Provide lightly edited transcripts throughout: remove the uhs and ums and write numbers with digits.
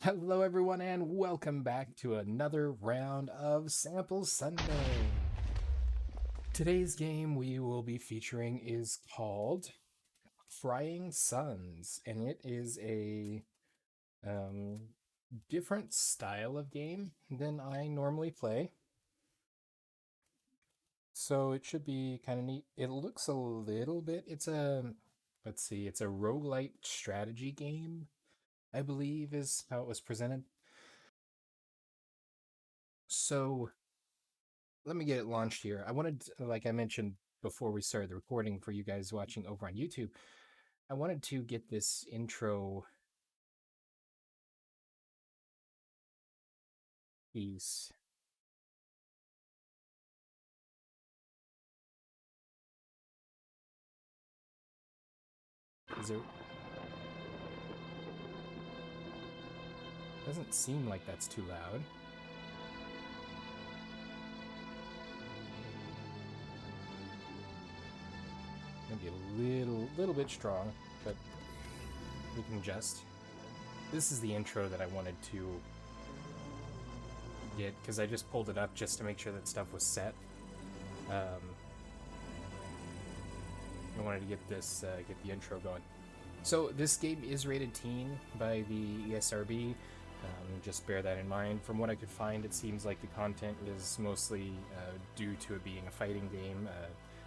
Hello, everyone, and welcome back to another round of Sample Sunday. Today's game we will be featuring is called Frying Suns, and it is a um, different style of game than I normally play. So it should be kind of neat. It looks a little bit, let's see, it's a roguelite strategy game, I believe is how it was presented. So let me get it launched here. Like I mentioned before we started the recording for you guys watching over on YouTube, I wanted to get this intro piece. Is there doesn't seem like that's too loud. Maybe a little bit strong, but we can adjust. This is the intro that I wanted to get because I just pulled it up just to make sure that stuff was set. I wanted to get get the intro going. So this game is rated teen by the ESRB. Just bear that in mind. From what I could find, it seems like the content is mostly due to it being a fighting game,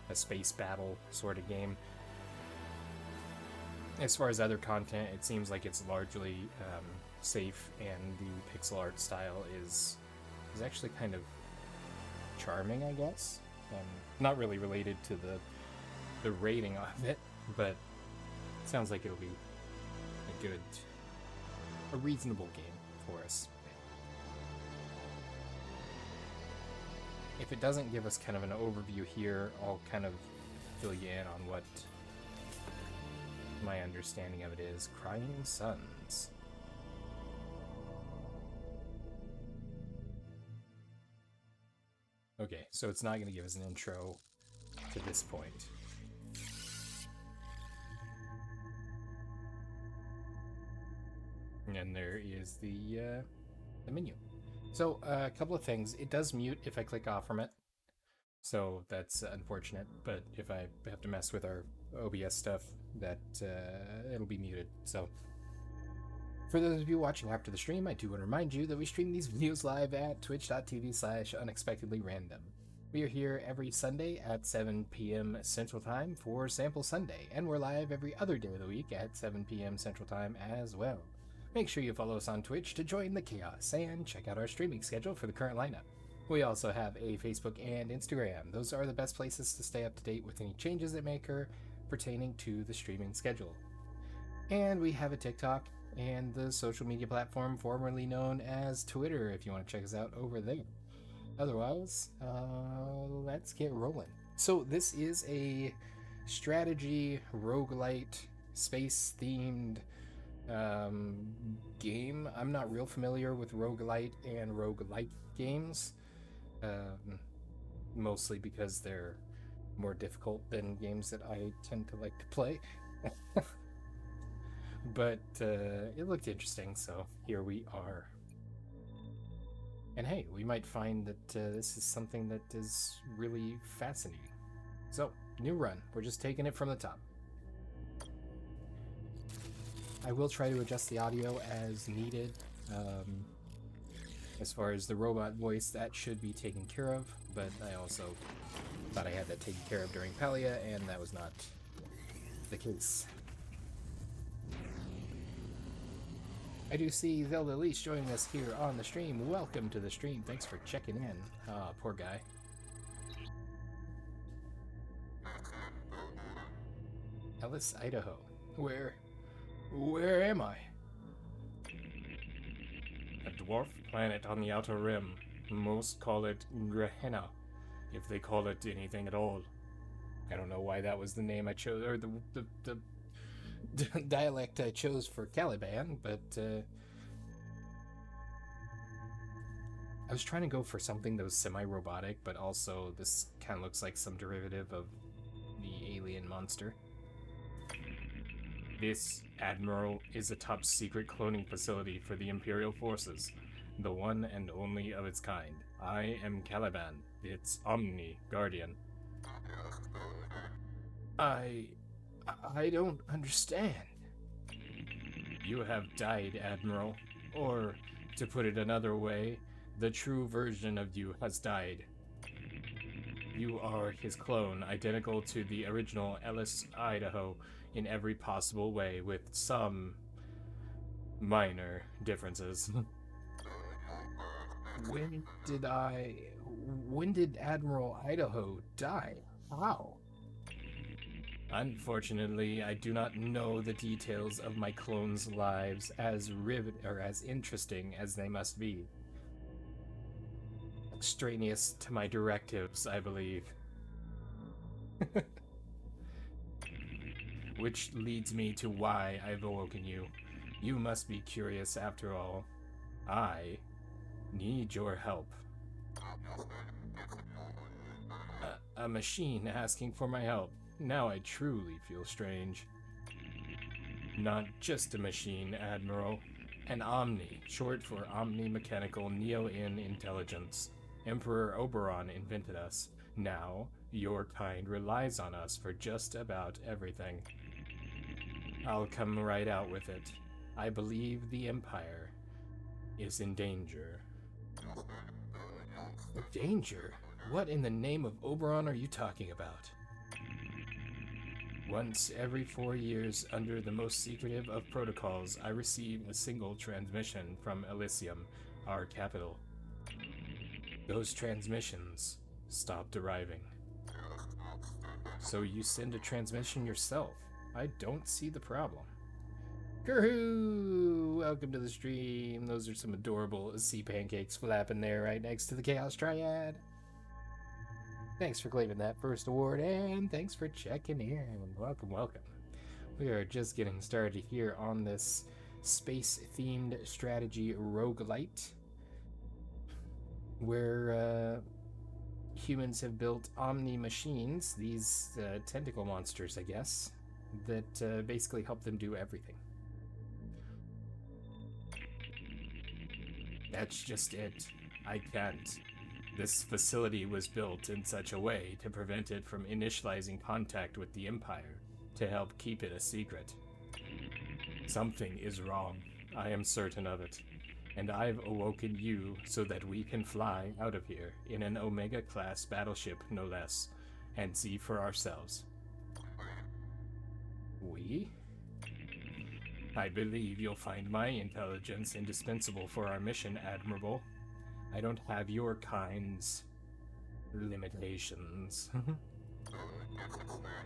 a space battle sort of game. As far as other content, it seems like it's largely safe, and the pixel art style is actually kind of charming, I guess. Not really related to the rating of it, but it sounds like it'll be a reasonable game for us. If it doesn't give us kind of an overview here, I'll kind of fill you in on what my understanding of it is. Crying Suns. Okay, so it's not going to give us an intro to this point. And there is the menu. So a couple of things. It does mute if I click off from it, so that's unfortunate. But if I have to mess with our OBS stuff, that it'll be muted. So for those of you watching after the stream, I do want to remind you that we stream these videos live at twitch.tv/unexpectedlyrandom. We are here every Sunday at 7 p.m. Central Time for Sample Sunday, and we're live every other day of the week at 7 p.m. Central Time as well. Make sure you follow us on Twitch to join the chaos and check out our streaming schedule for the current lineup. We also have a Facebook and Instagram. Those are the best places to stay up to date with any changes that may occur pertaining to the streaming schedule. And we have a TikTok and the social media platform formerly known as Twitter if you want to check us out over there. Otherwise, let's get rolling. So this is a strategy roguelite space-themed game. I'm not real familiar with roguelite and roguelike games, mostly because they're more difficult than games that I tend to like to play. But it looked interesting, so here we are. And hey, we might find that this is something that is really fascinating. So, new run. We're just taking it from the top. I will try to adjust the audio as needed. As far as the robot voice, that should be taken care of, but I also thought I had that taken care of during Palia, and that was not the case. I do see Zelda Leash joining us here on the stream. Welcome to the stream. Thanks for checking in. Ah, poor guy. Ellis, Idaho. Where am I? A dwarf planet on the outer rim. Most call it Gehenna, if they call it anything at all. I don't know why that was the name I chose, or the dialect I chose for Caliban, but I was trying to go for something that was semi-robotic, but also this kind of looks like some derivative of the alien monster. This, Admiral, is a top secret cloning facility for the Imperial forces, the one and only of its kind. I am Caliban, its Omni Guardian. I don't understand. You have died, Admiral. Or, to put it another way, the true version of you has died. You are his clone, identical to the original Ellis, Idaho, in every possible way, with some minor differences. When did Admiral Idaho die? How? Unfortunately, I do not know the details of my clones' lives as as interesting as they must be. Extraneous to my directives, I believe. Which leads me to why I've awoken you. You must be curious after all. I need your help. A machine asking for my help. Now I truly feel strange. Not just a machine, Admiral. An Omni, short for Omni-Mechanical Neo-In Intelligence. Emperor Oberon invented us. Now, your kind relies on us for just about everything. I'll come right out with it. I believe the Empire is in danger. Danger? What in the name of Oberon are you talking about? Once every 4 years, under the most secretive of protocols, I receive a single transmission from Elysium, our capital. Those transmissions stopped arriving. So you send a transmission yourself. I don't see the problem. Kerhoo! Welcome to the stream. Those are some adorable sea pancakes flapping there right next to the Chaos Triad. Thanks for claiming that first award, and thanks for checking in. Welcome, welcome. We are just getting started here on this space-themed strategy rogue-lite, where humans have built omni-machines, these tentacle monsters, I guess, that basically help them do everything. That's just it. I can't. This facility was built in such a way to prevent it from initializing contact with the Empire, to help keep it a secret. Something is wrong, I am certain of it, and I've awoken you so that we can fly out of here in an Omega-class battleship, no less, and see for ourselves. We? I believe you'll find my intelligence indispensable for our mission, Admirable. I don't have your kind's limitations.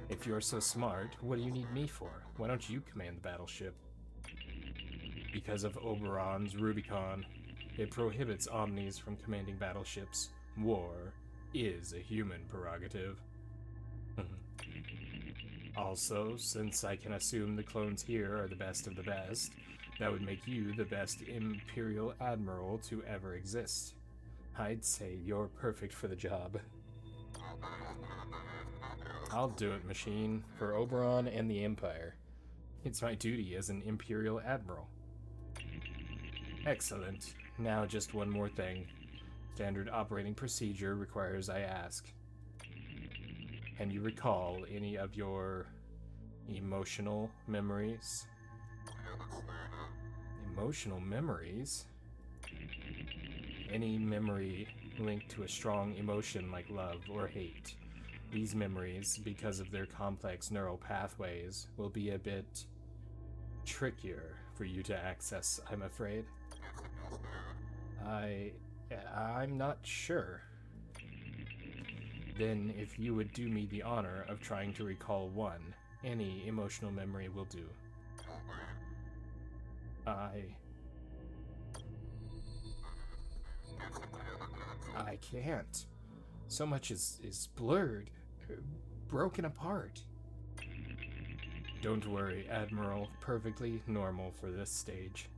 If you're so smart, what do you need me for? Why don't you command the battleship? Because of Oberon's Rubicon, it prohibits Omnis from commanding battleships. War is a human prerogative. Also, since I can assume the clones here are the best of the best, that would make you the best Imperial Admiral to ever exist. I'd say you're perfect for the job. I'll do it, machine, for Oberon and the Empire. It's my duty as an Imperial Admiral. Excellent. Now just one more thing. Standard operating procedure requires I ask. Can you recall any of your emotional memories? Emotional memories? Any memory linked to a strong emotion like love or hate. These memories, because of their complex neural pathways, will be a bit trickier for you to access, I'm afraid. I'm not sure. Then, if you would do me the honor of trying to recall one, any emotional memory will do. I can't. So much is blurred, broken apart. Don't worry, Admiral. Perfectly normal for this stage.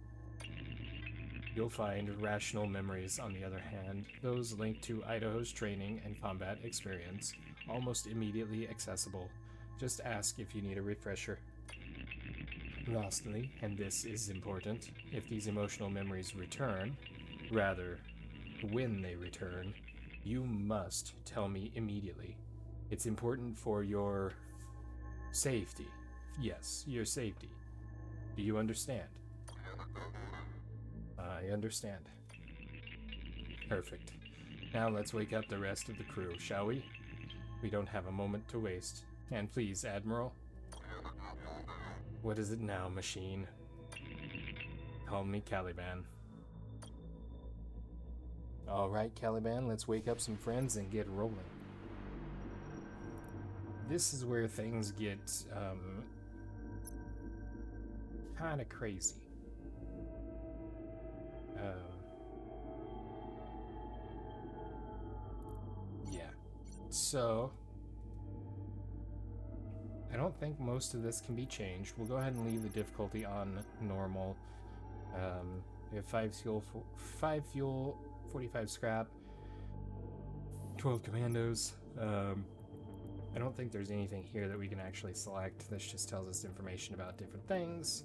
You'll find rational memories, on the other hand, those linked to Idaho's training and combat experience, almost immediately accessible. Just ask if you need a refresher. Lastly, and this is important, if these emotional memories return, rather, when they return, you must tell me immediately. It's important for your safety. Yes, your safety. Do you understand? I understand. Perfect. Now let's wake up the rest of the crew, shall we? We don't have a moment to waste. And please, Admiral. What is it now, machine? Call me Caliban. Alright, Caliban, let's wake up some friends and get rolling. This is where things get, kinda crazy. Yeah. So, I don't think most of this can be changed. We'll go ahead and leave the difficulty on normal. We have 5 fuel, 45 scrap, 12 commandos. I don't think there's anything here that we can actually select. This just tells us information about different things.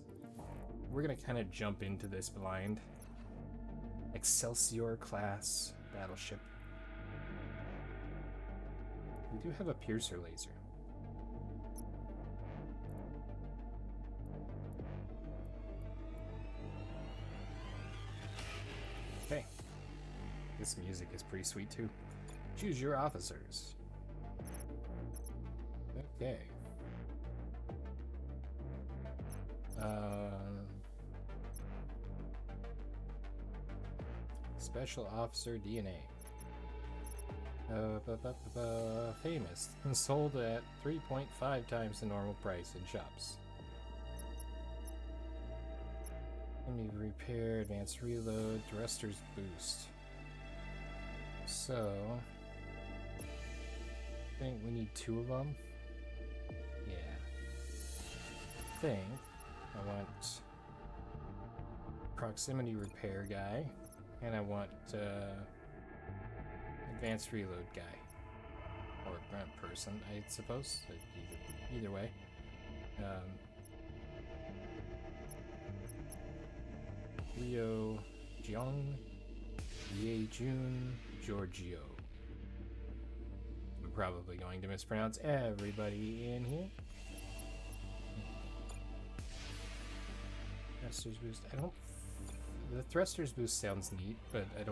We're gonna kind of jump into this blind. Excelsior class battleship. We do have a piercer laser. Okay. This music is pretty sweet too. Choose your officers. Okay. Special Officer DNA. Famous and sold at 3.5 times the normal price in shops. Enemy repair, advanced reload, thrusters boost. So, I think we need 2 of them. Yeah. I think I want proximity repair guy, and I want advanced reload guy, or grunt person, I suppose. Either way. Leo Jiang, Ye Jun, Giorgio. I'm probably going to mispronounce everybody in here. Thrusters boost. The thrusters boost sounds neat, but I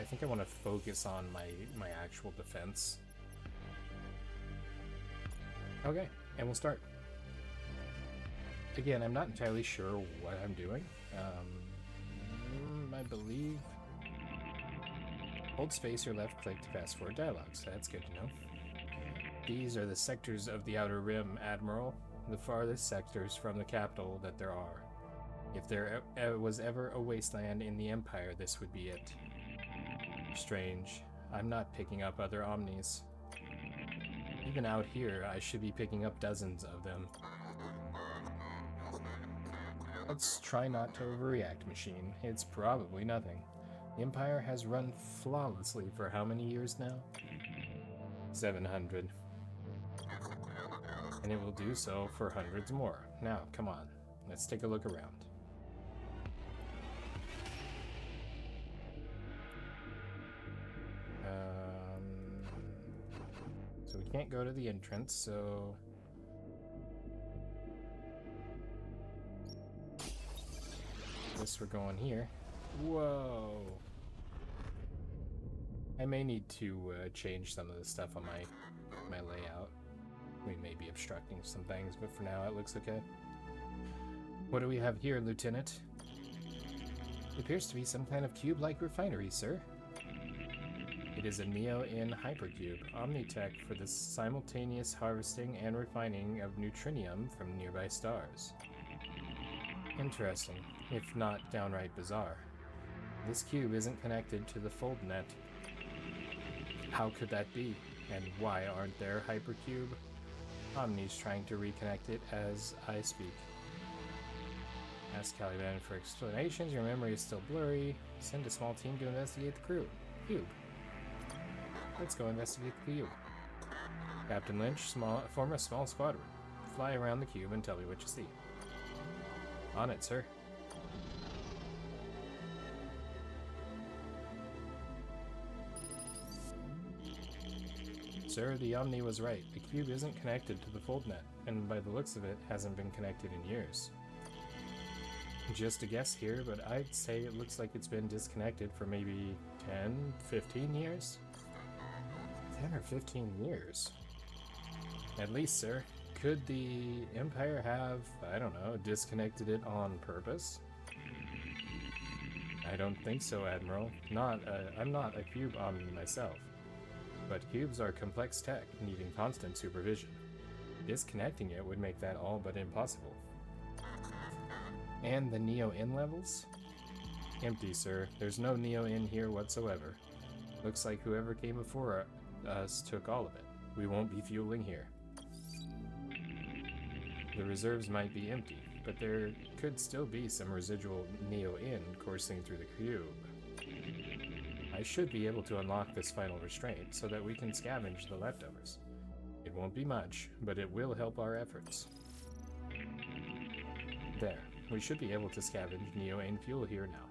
think I want to focus on my actual defense. Okay, and we'll start. Again, I'm not entirely sure what I'm doing. I believe hold space or left click to fast forward dialogues. That's good to know. These are the sectors of the Outer Rim, Admiral, the farthest sectors from the capital that there are. If there was ever a wasteland in the Empire, this would be it. Strange. I'm not picking up other Omnis. Even out here, I should be picking up dozens of them. Let's try not to overreact, machine. It's probably nothing. The Empire has run flawlessly for how many years now? 700. And it will do so for hundreds more. Now, come on. Let's take a look around. So we can't go to the entrance, so... Guess we're going here. Whoa! I may need to change some of the stuff on my layout. We may be obstructing some things, but for now it looks okay. What do we have here, Lieutenant? It appears to be some kind of cube-like refinery, sir. It is a Neo-In hypercube, Omnitech for the simultaneous harvesting and refining of neutrinium from nearby stars. Interesting, if not downright bizarre. This cube isn't connected to the fold net. How could that be? And why aren't there hypercube? Omni's trying to reconnect it as I speak. Ask Caliban for explanations. Your memory is still blurry. Send a small team to investigate the cube. Let's go investigate the cube. Captain Lynch, form a small squadron. Fly around the cube and tell me what you see. On it, sir. Sir, the Omni was right. The cube isn't connected to the foldnet, and by the looks of it, hasn't been connected in years. Just a guess here, but I'd say it looks like it's been disconnected for maybe 10, 15 years? 10 or 15 years? At least, sir. Could the Empire have, I don't know, disconnected it on purpose? I don't think so, Admiral. I'm not a cube Omni myself. But cubes are complex tech, needing constant supervision. Disconnecting it would make that all but impossible. And the Neo-In levels? Empty, sir. There's no Neo-In here whatsoever. Looks like whoever came before us took all of it. We won't be fueling here. The reserves might be empty, but there could still be some residual Neo-In coursing through the cube. I should be able to unlock this final restraint so that we can scavenge the leftovers. It won't be much, but it will help our efforts. There, we should be able to scavenge Neo-In fuel here now.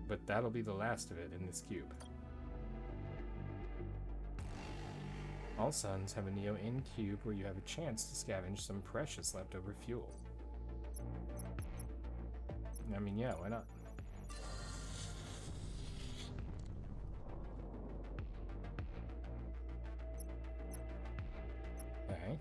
But that'll be the last of it in this cube. All suns have a Neo-In cube where you have a chance to scavenge some precious leftover fuel. I mean, yeah, why not? Okay.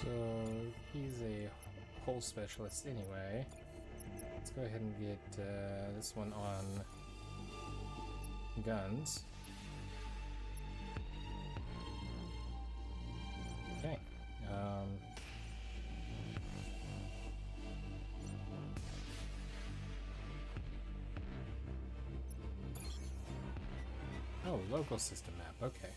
So he's a hull specialist anyway. Let's go ahead and get this one on guns. Okay. Oh, local system map. Okay.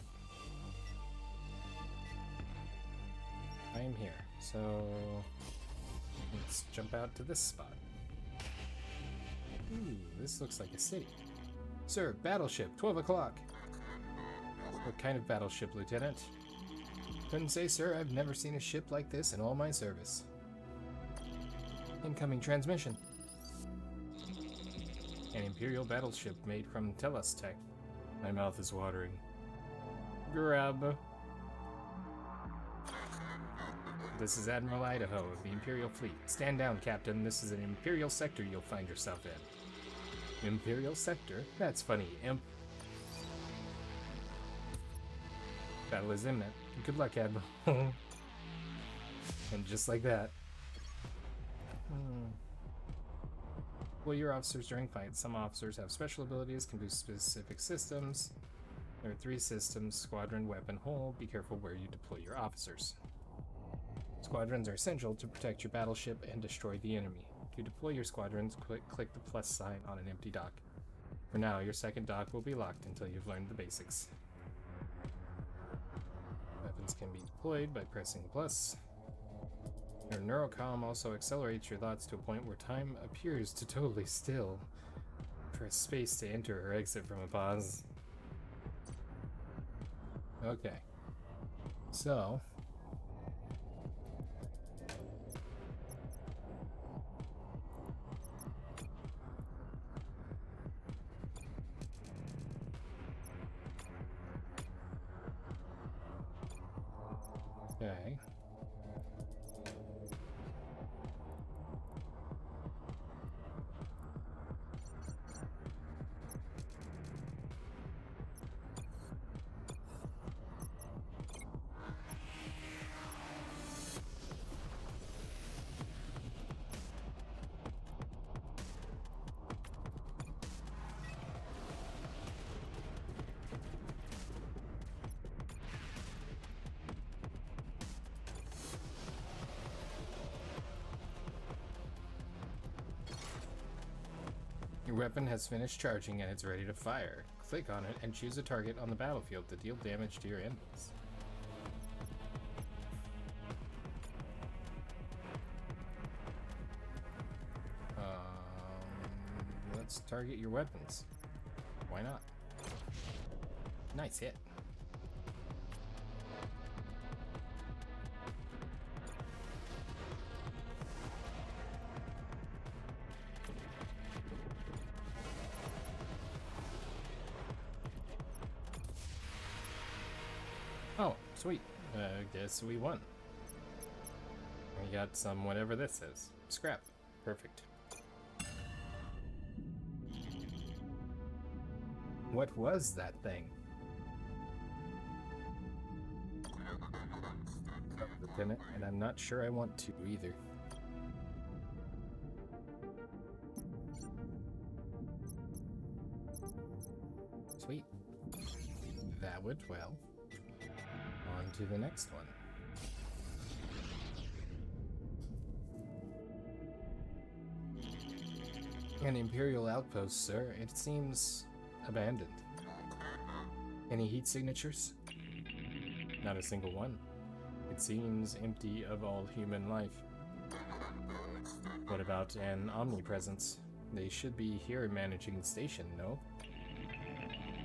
I am here, so let's jump out to this spot. Ooh, this looks like a city. Sir, battleship, 12 o'clock. What kind of battleship, Lieutenant? Couldn't say, sir. I've never seen a ship like this in all my service. Incoming transmission. An Imperial battleship made from Telestech. My mouth is watering. Grab. This is Admiral Idaho of the Imperial Fleet. Stand down, Captain. This is an Imperial sector you'll find yourself in. Imperial sector? That's funny, imp. Battle is imminent. Good luck, Admiral. And just like that. Well, your officers during fights. Some officers have special abilities, can boost specific systems. There are 3 systems: squadron, weapon, hull. Be careful where you deploy your officers. Squadrons are essential to protect your battleship and destroy the enemy. To deploy your squadrons, click the plus sign on an empty dock. For now, your second dock will be locked until you've learned the basics. Weapons can be deployed by pressing plus. Your neurocom also accelerates your thoughts to a point where time appears to totally still. Press space to enter or exit from a pause. Okay. So... Okay. Your weapon has finished charging and it's ready to fire. Click on it and choose a target on the battlefield to deal damage to your enemies. Let's target your weapons. Why not? Nice hit. Oh, sweet. Guess we won. We got some whatever this is. Scrap. Perfect. What was that thing? Lieutenant, and I'm not sure I want to either. Sweet. That went well. On to the next one. An Imperial outpost, sir. It seems abandoned. Any heat signatures? Not a single one. It seems empty of all human life. What about an omnipresence? They should be here managing the station, no?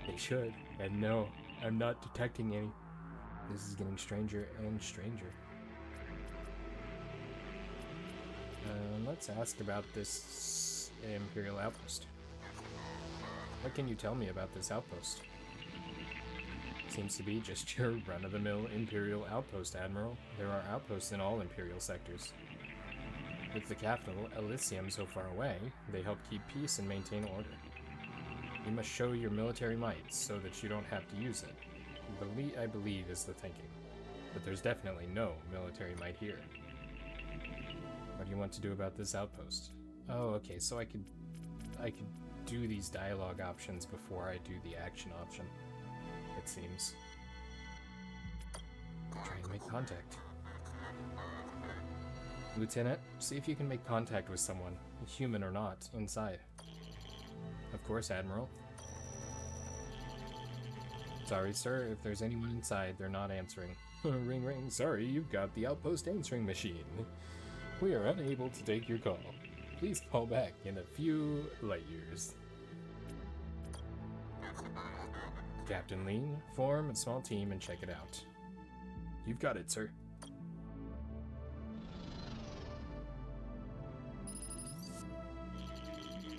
They should, and no, I'm not detecting any. This is getting stranger and stranger. Let's ask about this Imperial outpost. What can you tell me about this outpost? Seems to be just your run-of-the-mill Imperial outpost, Admiral. There are outposts in all Imperial sectors. With the capital, Elysium, so far away, they help keep peace and maintain order. You must show your military might so that you don't have to use it. I believe is the thinking. But there's definitely no military might here. What do you want to do about this outpost? Oh, okay, so I could do these dialogue options before I do the action option, it seems. Trying to make contact. Lieutenant, see if you can make contact with someone, human or not, inside. Of course, Admiral. Sorry, sir, if there's anyone inside, they're not answering. Ring ring, sorry, you've got the outpost answering machine. We are unable to take your call. Please call back in a few light years. Captain Lean, form a small team and check it out. You've got it, sir.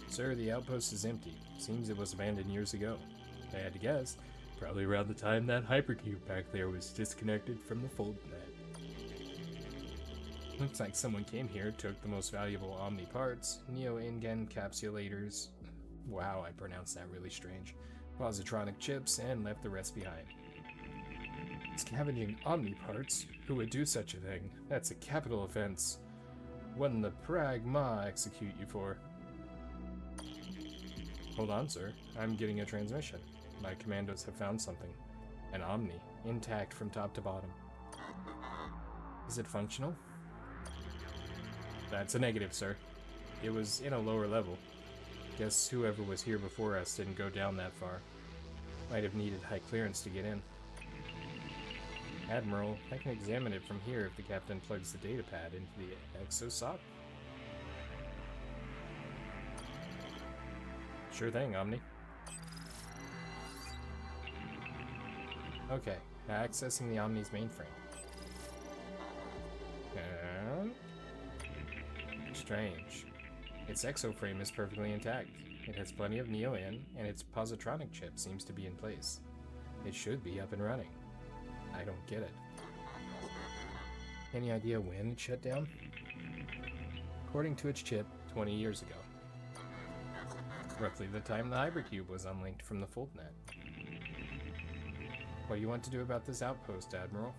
Sir, the outpost is empty. Seems it was abandoned years ago. If I had to guess, probably around the time that hypercube back there was disconnected from the fold net. Looks like someone came here, took the most valuable Omni parts, Neo-Ingen capsulators, wow, I pronounced that really strange, positronic chips, and left the rest behind. Scavenging Omni parts? Who would do such a thing? That's a capital offense. What in the prag ma execute you for? Hold on, sir. I'm getting a transmission. My commandos have found something. An Omni, intact from top to bottom. Is it functional? That's a negative, sir. It was in a lower level. Guess whoever was here before us didn't go down that far. Might have needed high clearance to get in. Admiral, I can examine it from here if the captain plugs the data pad into the exosoc. Sure thing, Omni. Okay, accessing the Omni's mainframe. Strange. Its exoframe is perfectly intact. It has plenty of Neo-In, and its positronic chip seems to be in place. It should be up and running. I don't get it. Any idea when it shut down? According to its chip, 20 years ago. Roughly the time the hypercube was unlinked from the foldnet. What do you want to do about this outpost, Admiral?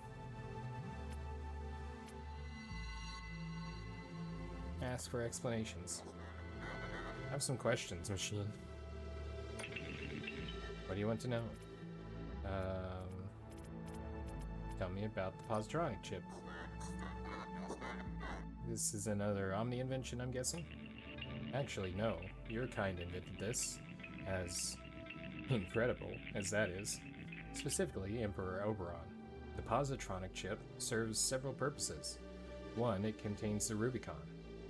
Ask for explanations. I have some questions, machine. What do you want to know? Tell me about the positronic chip. This is another Omni invention, I'm guessing? Actually, no. Your kind invented this, as incredible as that is. Specifically, Emperor Oberon. The positronic chip serves several purposes. 1, it contains the Rubicon,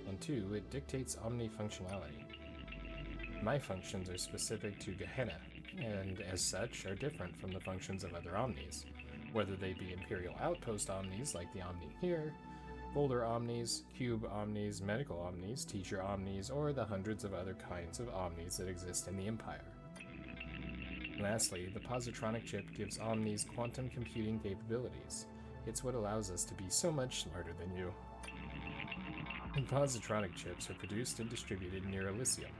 and 2, it dictates omni-functionality. My functions are specific to Gehenna, and as such are different from the functions of other Omnis, whether they be Imperial Outpost Omnis like the Omni here, Boulder Omnis, Cube Omnis, Medical Omnis, Teacher Omnis, or the hundreds of other kinds of Omnis that exist in the Empire. Lastly, the positronic chip gives Omnis quantum computing capabilities. It's what allows us to be so much smarter than you. And positronic chips are produced and distributed near Elysium.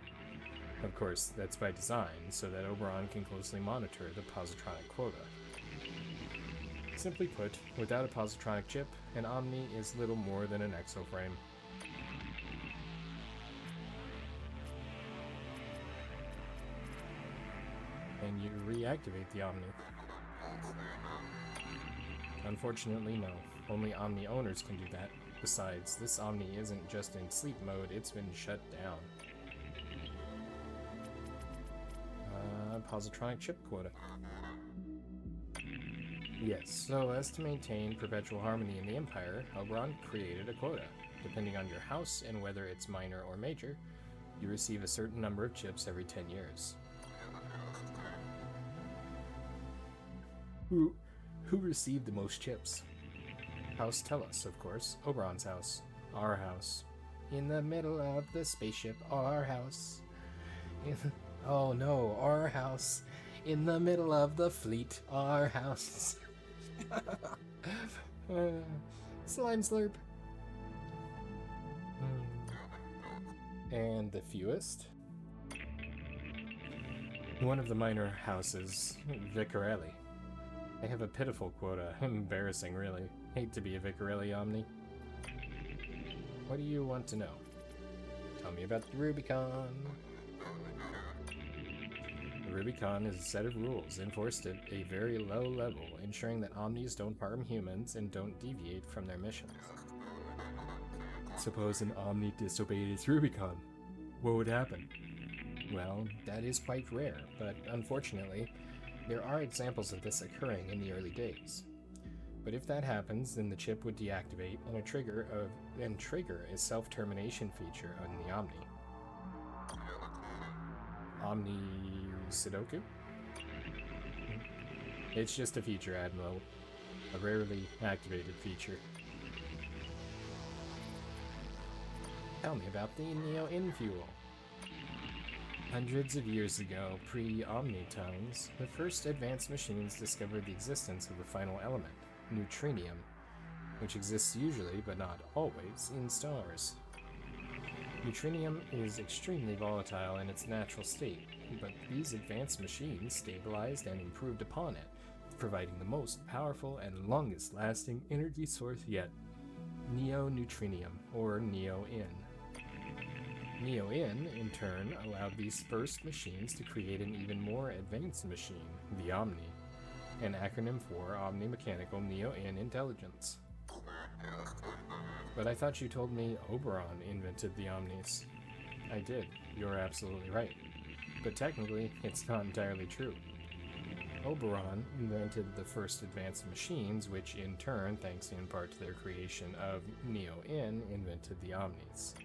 Of course, that's by design, so that Oberon can closely monitor the positronic quota. Simply put, without a positronic chip, an Omni is little more than an exoframe. And you reactivate the Omni. Unfortunately, no. Only Omni owners can do that. Besides, this Omni isn't just in sleep mode, it's been shut down. Positronic chip quota. Yes, so as to maintain perpetual harmony in the Empire, Oberon created a quota. Depending on your house and whether it's minor or major, you receive a certain number of chips every 10 years. Who received the most chips? House Tellus, of course. Oberon's house. Our house. In the middle of the spaceship, our house. Oh no, our house. In the middle of the fleet, our house. Slime slurp. And the fewest? One of the minor houses, Vicarelli. They have a pitiful quota. Embarrassing, really. Hate to be a Vicarelli Omni. What do you want to know? Tell me about the Rubicon. The Rubicon is a set of rules enforced at a very low level, ensuring that Omnis don't harm humans and don't deviate from their missions. Suppose an Omni disobeyed its Rubicon. What would happen? Well, that is quite rare, but unfortunately, there are examples of this occurring in the early days. But if that happens, then the chip would deactivate and trigger a self-termination feature on the Omni. Omni Sudoku? It's just a feature, Admiral. A rarely activated feature. Tell me about the Neo-In fuel. Hundreds of years ago, pre-Omnitones, the first advanced machines discovered the existence of the final element, neutrinium, which exists usually, but not always, in stars. Neutrinium is extremely volatile in its natural state, but these advanced machines stabilized and improved upon it, providing the most powerful and longest-lasting energy source yet, neo-neutrinium, or Neo-In. Neo-In, in turn, allowed these first machines to create an even more advanced machine, the Omni, an acronym for Omni-Mechanical Neo-In Intelligence. But I thought you told me Oberon invented the Omnis. I did, you're absolutely right. But technically, it's not entirely true. Oberon invented the first advanced machines, which in turn, thanks in part to their creation of Neo-In, invented the Omnis.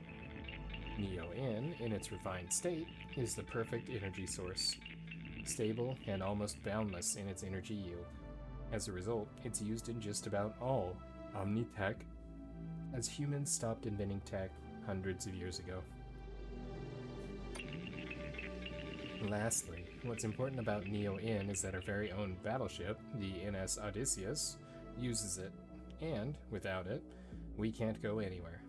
Neo-In, in its refined state, is the perfect energy source, stable and almost boundless in its energy yield. As a result, it's used in just about all Omni-Tech, as humans stopped inventing tech hundreds of years ago. Lastly, what's important about Neo-In is that our very own battleship, the NS Odysseus, uses it, and, without it, we can't go anywhere.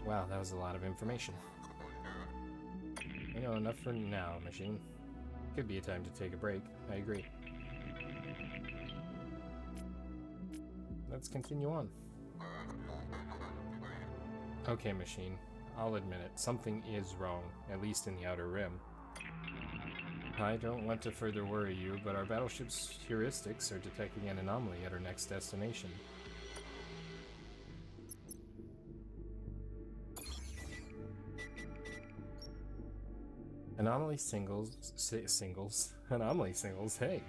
Wow, that was a lot of information. You know, enough for now, machine. Could be a time to take a break, I agree. Let's continue on. Okay, machine. I'll admit it, something is wrong, at least in the Outer Rim. I don't want to further worry you, but our battleship's heuristics are detecting an anomaly at our next destination. Anomaly singles. Anomaly singles, hey.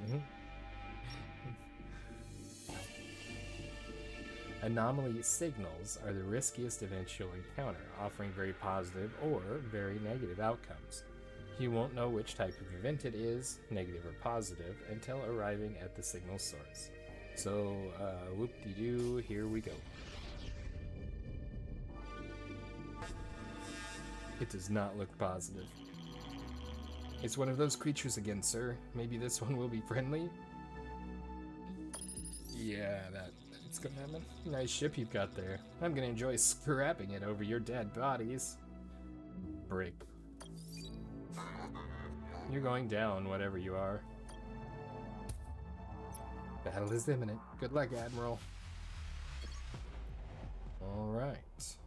Anomaly signals are the riskiest events you'll encounter, offering very positive or very negative outcomes. You won't know which type of event it is, negative or positive, until arriving at the signal source. So, whoop-de-doo, here we go. It does not look positive. It's one of those creatures again, sir. Maybe this one will be friendly? Yeah, that's gonna happen. Nice ship you've got there. I'm gonna enjoy scrapping it over your dead bodies. Break. You're going down, whatever you are. Battle is imminent. Good luck, Admiral. Alright.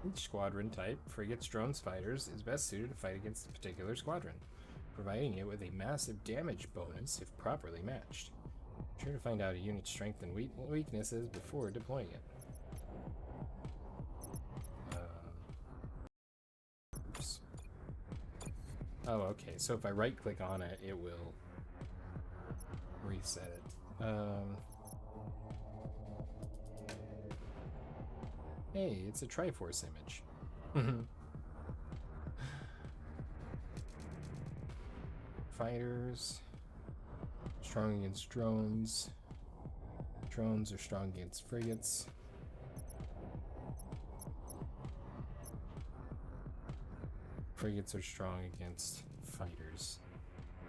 Each squadron type, frigates, drones, fighters, is best suited to fight against a particular squadron, providing it with a massive damage bonus if properly matched. Be sure to find out a unit's strength and weaknesses before deploying it. Oops. Oh, okay, so if I right-click on it, it will reset it. Hey, it's a Triforce image. Fighters. Strong against drones. Drones are strong against frigates. Frigates are strong against fighters.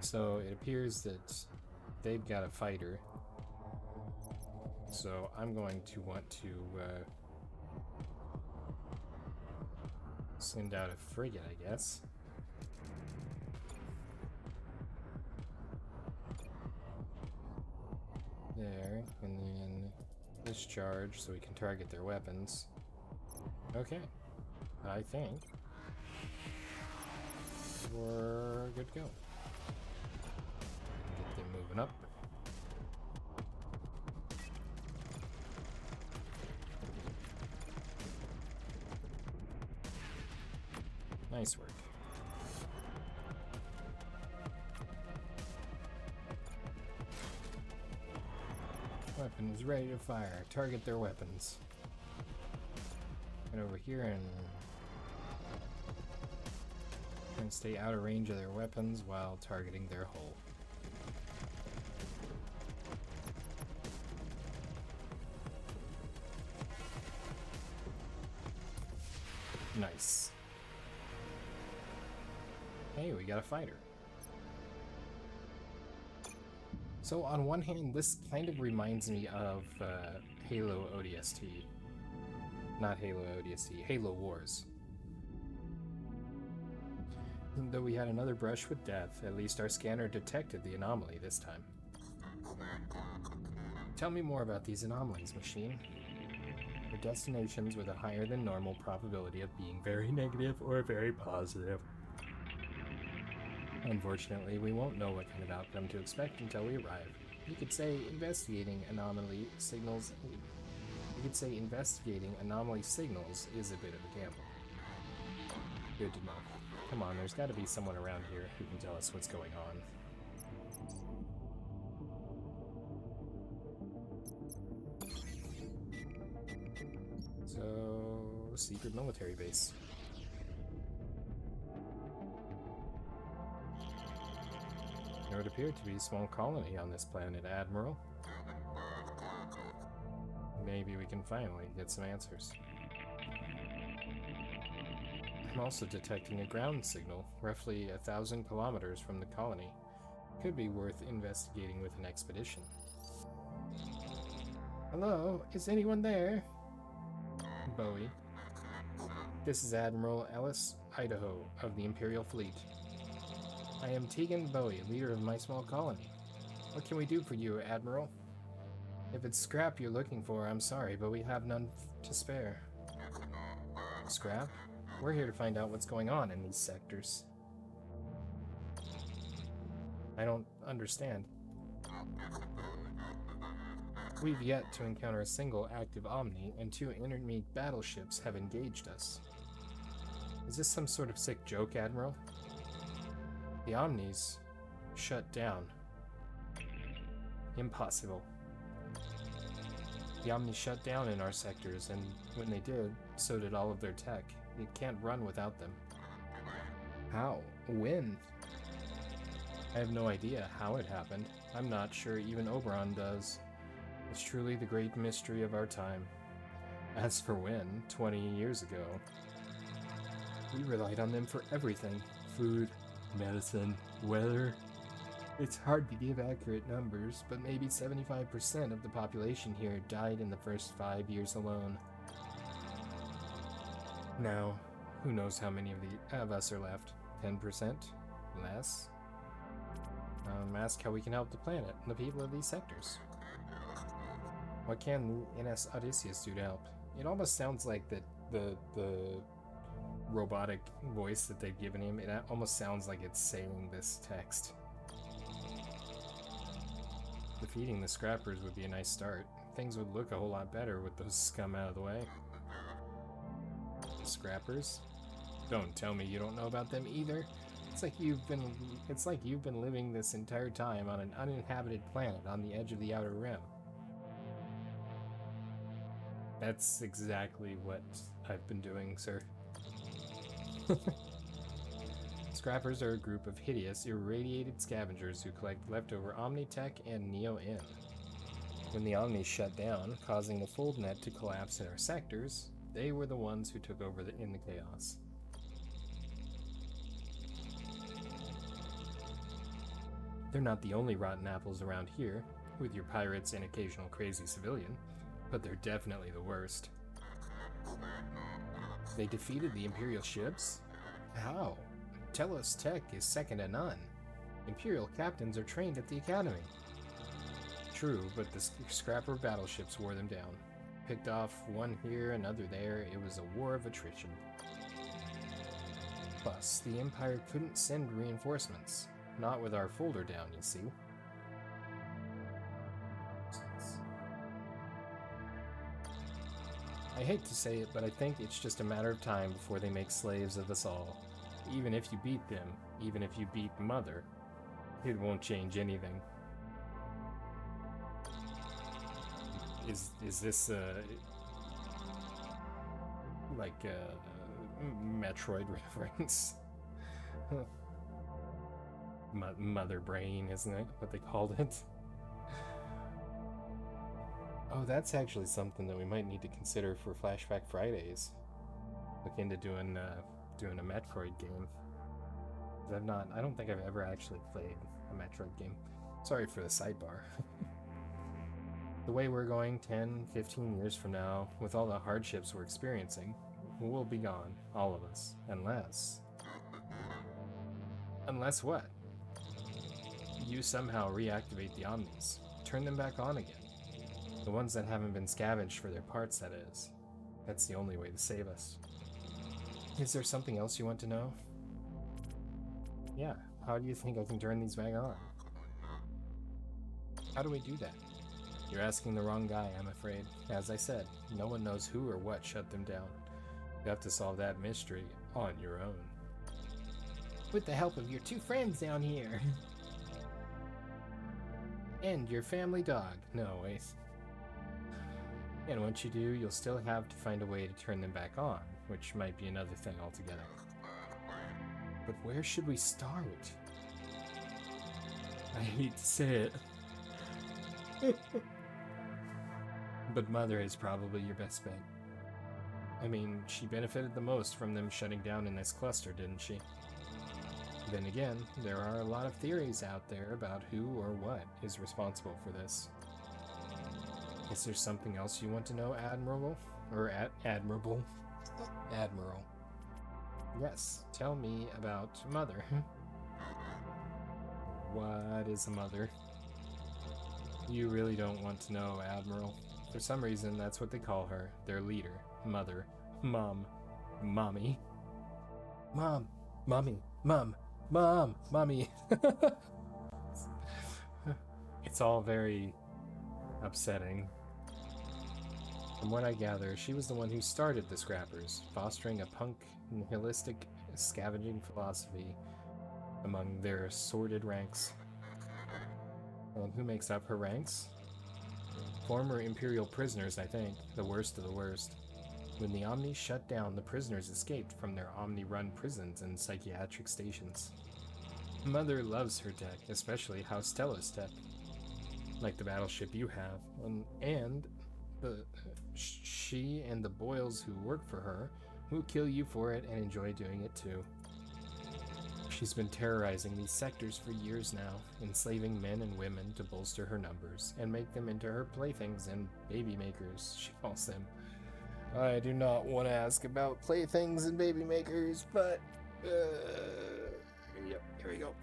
So it appears that they've got a fighter. So I'm going to want to send out a frigate, I guess. There, and then discharge so we can target their weapons. Okay, I think we're good to go. Get them moving up. Nice work. Weapon is ready to fire. Target their weapons. Get over here and stay out of range of their weapons while targeting their hull. Nice. Hey, we got a fighter. So on one hand, this kind of reminds me of Halo ODST. Not Halo ODST, Halo Wars. Though we had another brush with death, at least our scanner detected the anomaly this time. Tell me more about these anomalies, machine. The destinations with a higher than normal probability of being very negative or very positive. Unfortunately, we won't know what kind of outcome to expect until we arrive. You could say investigating anomaly signals. Is a bit of a gamble. Good to know. Come on, there's got to be someone around here who can tell us what's going on. So, secret military base. There would appear to be a small colony on this planet, Admiral. Maybe we can finally get some answers. I'm also detecting a ground signal, roughly 1,000 kilometers from the colony. Could be worth investigating with an expedition. Hello, is anyone there? Bowie. This is Admiral Ellis Idaho of the Imperial Fleet. I am Tegan Bowie, leader of my small colony. What can we do for you, Admiral? If it's scrap you're looking for, I'm sorry, but we have none to spare. Scrap? We're here to find out what's going on in these sectors. I don't understand. We've yet to encounter a single active Omni, and 2 enemy battleships have engaged us. Is this some sort of sick joke, Admiral? The Omnis shut down. Impossible. The Omnis shut down in our sectors, and when they did, so did all of their tech. It can't run without them. How? When? I have no idea how it happened. I'm not sure even Oberon does. It's truly the great mystery of our time. As for when, 20 years ago, we relied on them for everything. Food, medicine, weather. It's hard to give accurate numbers, but maybe 75% of the population here died in the first 5 years alone. Now, who knows how many of us are left? 10%? Less? Ask how we can help the planet and the people of these sectors. What can NS Odysseus do to help? It almost sounds like that the robotic voice that they've given him, it almost sounds like it's saying this text. Defeating the Scrappers would be a nice start. Things would look a whole lot better with those scum out of the way. Scrappers? Don't tell me you don't know about them either. It's like you've been living this entire time on an uninhabited planet on the edge of the Outer Rim. That's exactly what I've been doing, sir. Scrappers are a group of hideous, irradiated scavengers who collect leftover Omnitech and Neo-In. When the Omnis shut down, causing the fold net to collapse in our sectors, they were the ones who took over in the chaos. They're not the only rotten apples around here, with your pirates and occasional crazy civilian, but they're definitely the worst. They defeated the Imperial ships? How? Telos Tech is second to none. Imperial captains are trained at the Academy. True, but the Scrapper battleships wore them down. Picked off one here, another there. It was a war of attrition. Plus, the Empire couldn't send reinforcements. Not with our folder down, you see. I hate to say it, but I think it's just a matter of time before they make slaves of us all. Even if you beat them, even if you beat Mother, it won't change anything. Is this like a Metroid reference? Mother brain, isn't it? What they called it? Oh, that's actually something that we might need to consider for Flashback Fridays. Look into doing a Metroid game. I don't think I've ever actually played a Metroid game. Sorry for the sidebar. The way we're going 10, 15 years from now, with all the hardships we're experiencing, we'll be gone, all of us. Unless what? You somehow reactivate the Omnis. Turn them back on again. The ones that haven't been scavenged for their parts, that is. That's the only way to save us. Is there something else you want to know? Yeah, how do you think I can turn these back on? How do we do that? You're asking the wrong guy, I'm afraid. As I said, no one knows who or what shut them down. You have to solve that mystery on your own. With the help of your two friends down here. And your family dog. No, wait. And once you do, you'll still have to find a way to turn them back on, which might be another thing altogether. But where should we start? I hate to say it. But Mother is probably your best bet. I mean, she benefited the most from them shutting down in this cluster, didn't she? Then again, there are a lot of theories out there about who or what is responsible for this. Is there something else you want to know, Admiral? Or Admirable? Admiral. Yes, tell me about Mother. What is a mother? You really don't want to know, Admiral. For some reason, that's what they call her. Their leader. Mother. Mom. Mommy. Mom. Mommy. Mom. Mom. Mommy. It's all very upsetting. From what I gather, she was the one who started the Scrappers, fostering a punk, nihilistic, scavenging philosophy among their assorted ranks. Well, who makes up her ranks? Former Imperial prisoners, I think, the worst of the worst. When the Omni shut down, the prisoners escaped from their Omni-run prisons and psychiatric stations. Mother loves her tech, especially House Stella's tech. Like the battleship you have, and she and the Boyles who work for her will kill you for it and enjoy doing it too. She's been terrorizing these sectors for years now, enslaving men and women to bolster her numbers and make them into her playthings and baby makers, she calls them. I do not want to ask about playthings and baby makers, but yep, here we go.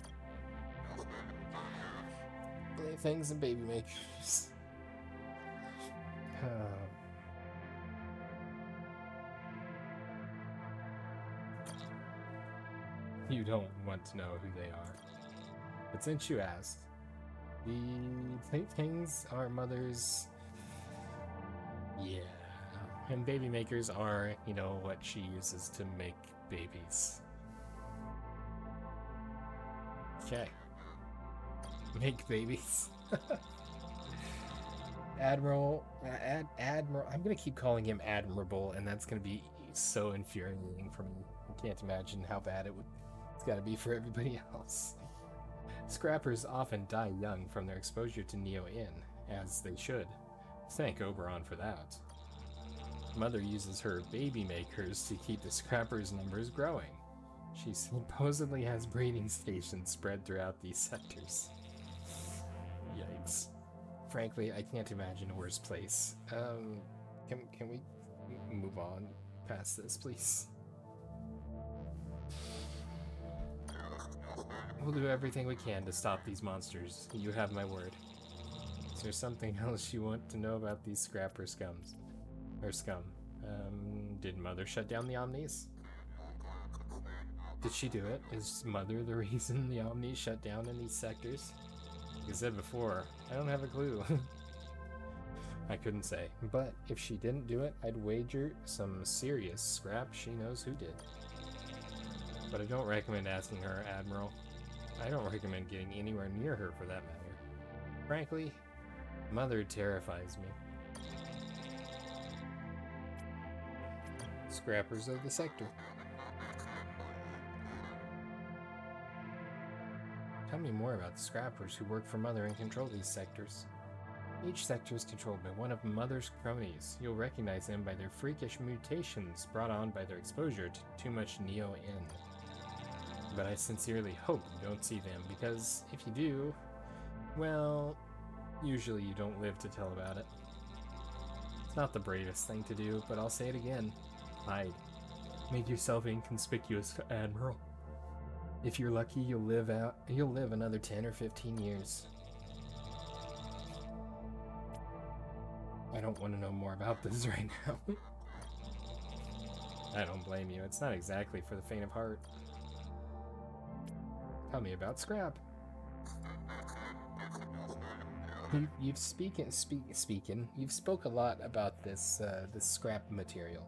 Playthings and baby makers. You don't want to know who they are. But since you asked, the playthings are Mother's. Yeah. And baby makers are, you know, what she uses to make babies. Okay. Make babies. Admiral, I'm gonna keep calling him Admirable, and that's gonna be so infuriating for me. I can't imagine how bad it's gotta be for everybody else. Scrappers often die young from their exposure to Neo-In, as they should. Thank Oberon for that. Mother uses her baby makers to keep the scrappers' numbers growing. She supposedly has breeding stations spread throughout these sectors. Yikes. Frankly, I can't imagine a worse place. Can we move on past this, please? We'll do everything we can to stop these monsters. You have my word. Is there something else you want to know about these scrapper scum? Did Mother shut down the Omnis? Did she do it? Is Mother the reason the Omnis shut down in these sectors? Like I said before, I don't have a clue. I couldn't say. But if she didn't do it, I'd wager some serious scrap she knows who did. But I don't recommend asking her, Admiral. I don't recommend getting anywhere near her for that matter. Frankly, Mother terrifies me. Scrappers of the sector. Tell me more about the scrappers who work for Mother and control these sectors. Each sector is controlled by one of Mother's cronies. You'll recognize them by their freakish mutations brought on by their exposure to too much Neo-In. But I sincerely hope you don't see them, because if you do, well, usually you don't live to tell about it. It's not the bravest thing to do, but I'll say it again. Hide. Make yourself inconspicuous, Admiral. If you're lucky, you'll live another 10 or 15 years. I don't want to know more about this right now. I don't blame you. It's not exactly for the faint of heart. Tell me about scrap. You've You've spoke a lot about this scrap material.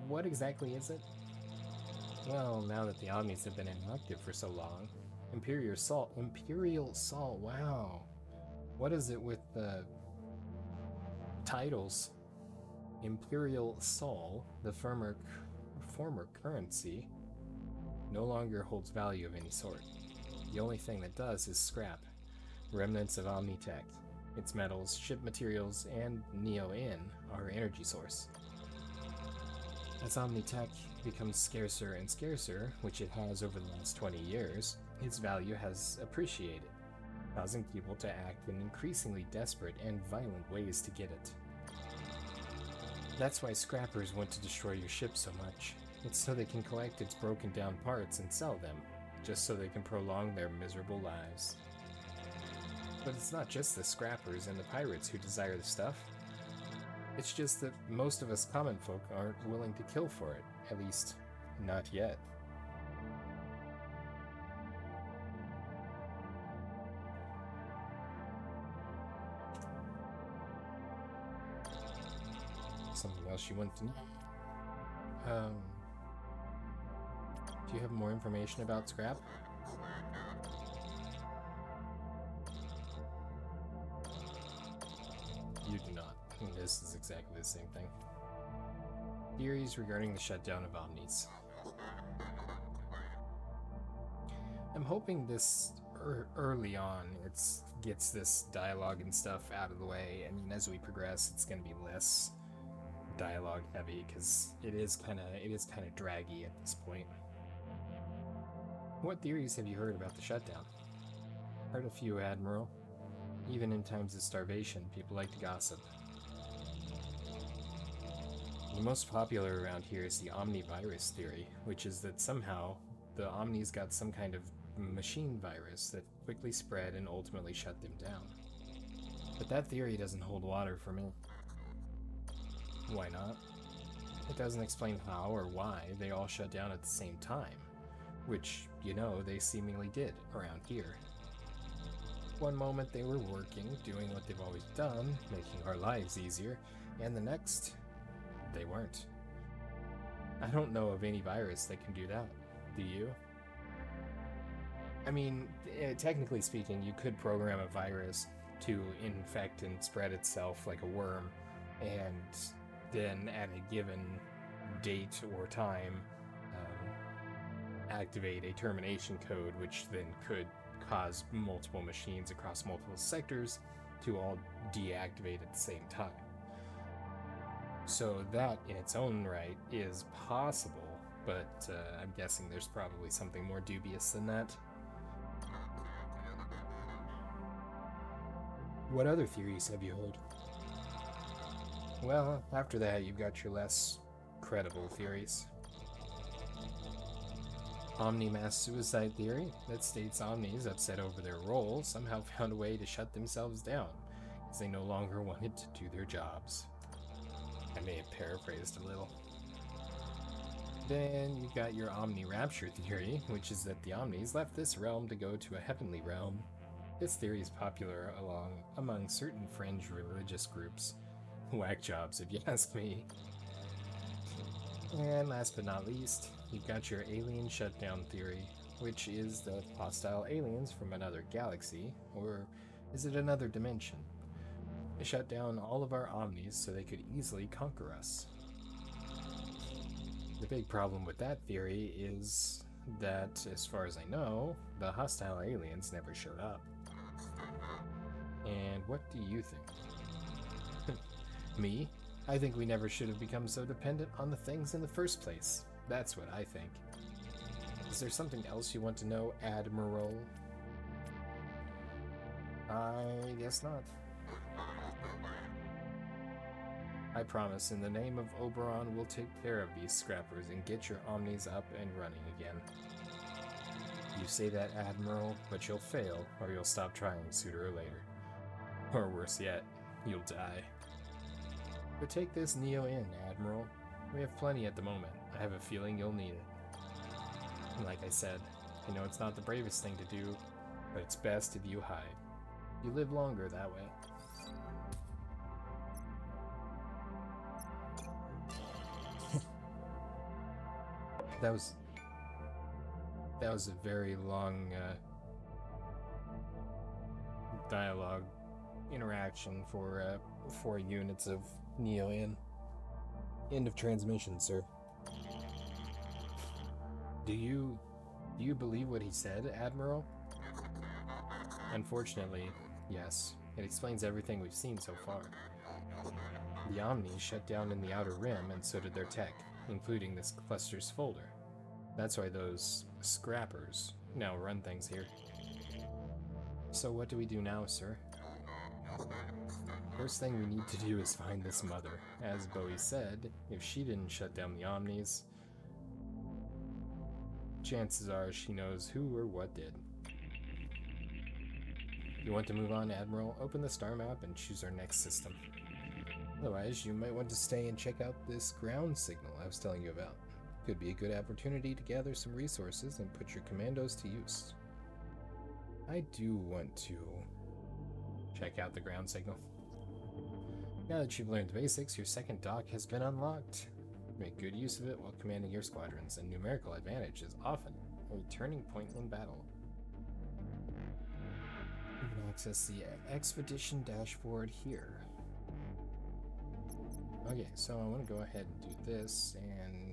What exactly is it? Well, now that the Omnis have been inactive for so long, Imperial Sol, wow. What is it with the titles? Imperial Sol, the former currency, no longer holds value of any sort. The only thing that does is scrap, remnants of Omnitech. Its metals, ship materials, and Neo-In are energy source. As Omnitech becomes scarcer and scarcer, which it has over the last 20 years, its value has appreciated, causing people to act in increasingly desperate and violent ways to get it. That's why scrappers want to destroy your ship so much. It's so they can collect its broken down parts and sell them, just so they can prolong their miserable lives. But it's not just the scrappers and the pirates who desire the stuff. It's just that most of us common folk aren't willing to kill for it, at least, not yet. Something else you want to know? Do you have more information about scrap? You do not. This is exactly the same thing. Theories regarding the shutdown of Omnis. I'm hoping this early on gets this dialogue and stuff out of the way. I mean, as we progress, it's going to be less dialogue heavy because it is kind of draggy at this point. What theories have you heard about the shutdown? Heard a few, Admiral. Even in times of starvation, people like to gossip. The most popular around here is the omnivirus theory, which is that somehow the Omnis got some kind of machine virus that quickly spread and ultimately shut them down. But that theory doesn't hold water for me. Why not? It doesn't explain how or why they all shut down at the same time, which, you know, they seemingly did around here. One moment they were working, doing what they've always done, making our lives easier, and the next, they weren't. I don't know of any virus that can do that. Do you? I mean, technically speaking, you could program a virus to infect and spread itself like a worm, and then at a given date or time, activate a termination code, which then could cause multiple machines across multiple sectors to all deactivate at the same time. So that in its own right is possible, but I'm guessing there's probably something more dubious than that. What other theories have you heard? Well, after that, you've got your less credible theories. Omni mass suicide theory that states Omnis, upset over their role, somehow found a way to shut themselves down, as they no longer wanted to do their jobs. I may have paraphrased a little. Then you've got your Omni rapture theory, which is that the Omnis left this realm to go to a heavenly realm. This theory is popular among certain fringe religious groups. Whack jobs, if you ask me. And last but not least, you've got your alien shutdown theory, which is that hostile aliens from another galaxy, or is it another dimension, shut down all of our Omnis so they could easily conquer us. The big problem with that theory is that, as far as I know, the hostile aliens never showed up. And what do you think? Me? I think we never should have become so dependent on the things in the first place. That's what I think. Is there something else you want to know, Admiral? I guess not. I promise, in the name of Oberon, we'll take care of these scrappers and get your Omnis up and running again. You say that, Admiral, but you'll fail, or you'll stop trying sooner or later. Or worse yet, you'll die. But take this Neo in, Admiral. We have plenty at the moment. I have a feeling you'll need it. And like I said, I know it's not the bravest thing to do, but it's best if you hide. You live longer that way. That was a very long dialogue interaction for 4 units of Neo in. End of transmission, sir. Do you believe what he said, Admiral? Unfortunately, yes. It explains everything we've seen so far. The Omnis shut down in the Outer Rim, and so did their tech, including this cluster's folder. That's why those scrappers now run things here. So what do we do now, sir? First thing we need to do is find this mother. As Bowie said, if she didn't shut down the Omnis, chances are she knows who or what did. You want to move on, Admiral? Open the star map and choose our next system. Otherwise, you might want to stay and check out this ground signal I was telling you about. Could be a good opportunity to gather some resources and put your commandos to use. I do want to check out the ground signal. Now that you've learned the basics, your second dock has been unlocked. Make good use of it while commanding your squadrons, and numerical advantage is often a turning point in battle. can access the expedition dashboard here. Okay, so I want to go ahead and do this, and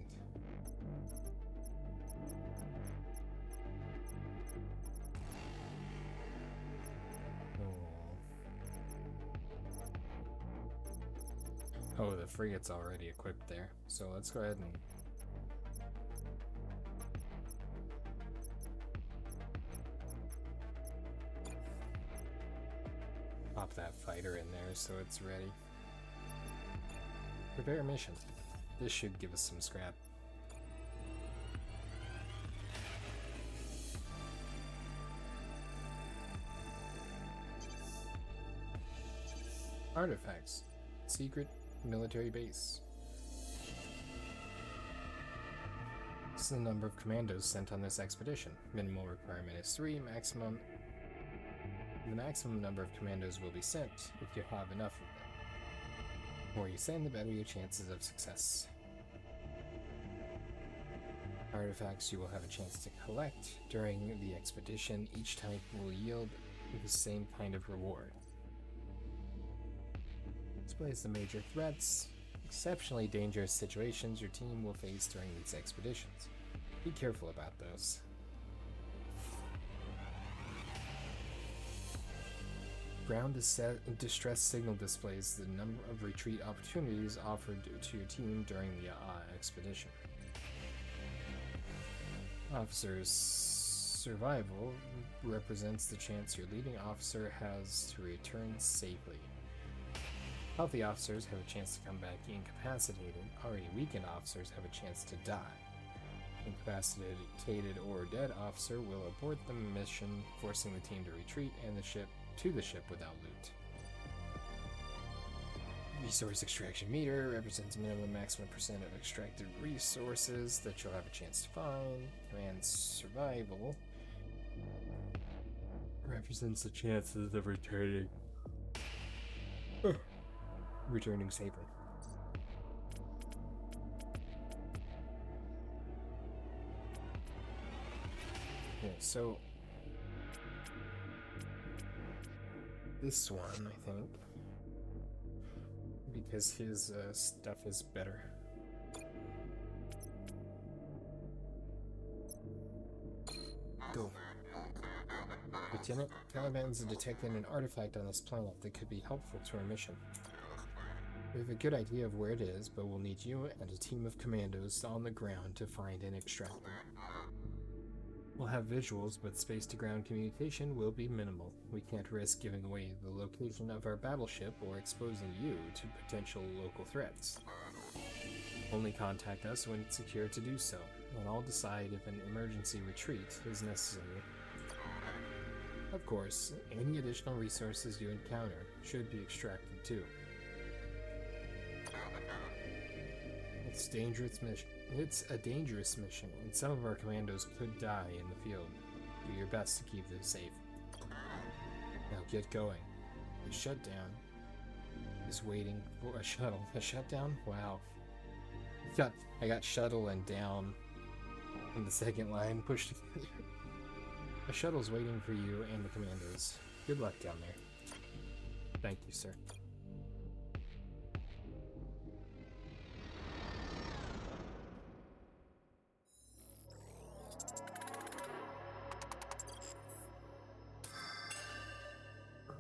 oh, the frigate's already equipped there, so let's go ahead and pop that fighter in there so it's ready. Prepare mission. This should give us some scrap. Artifacts. Secret military base. This is the number of commandos sent on this expedition. Minimal requirement is 3, maximum. The maximum number of commandos will be sent if you have enough of them. The more you send, the better your chances of success. Artifacts you will have a chance to collect during the expedition. Each type will yield the same kind of reward. Displays the major threats, exceptionally dangerous situations your team will face during these expeditions. Be careful about those. Ground distress signal displays the number of retreat opportunities offered to your team during the expedition. Officer's survival represents the chance your leading officer has to return safely. Healthy officers have a chance to come back incapacitated. Already weakened officers have a chance to die. Incapacitated or dead officer will abort the mission, forcing the team to retreat and the ship without loot. Resource extraction meter represents minimum maximum percent of extracted resources that you'll have a chance to find. Command survival represents the chances of returning safely. Okay, so this one, I think, because his stuff is better. Go. Lieutenant, Taliban's detected an artifact on this planet that could be helpful to our mission. We have a good idea of where it is, but we'll need you and a team of commandos on the ground to find and extract it. We'll have visuals, but space-to-ground communication will be minimal. We can't risk giving away the location of our battleship or exposing you to potential local threats. Only contact us when it's secure to do so, and I'll decide if an emergency retreat is necessary. Of course, any additional resources you encounter should be extracted too. It's a dangerous mission, and some of our commandos could die in the field. Do your best to keep them safe. Now get going. The shutdown is waiting for a shuttle. A shutdown? Wow. I got shuttle and down in the second line pushed together. A shuttle's waiting for you and the commandos. Good luck down there. Thank you, sir.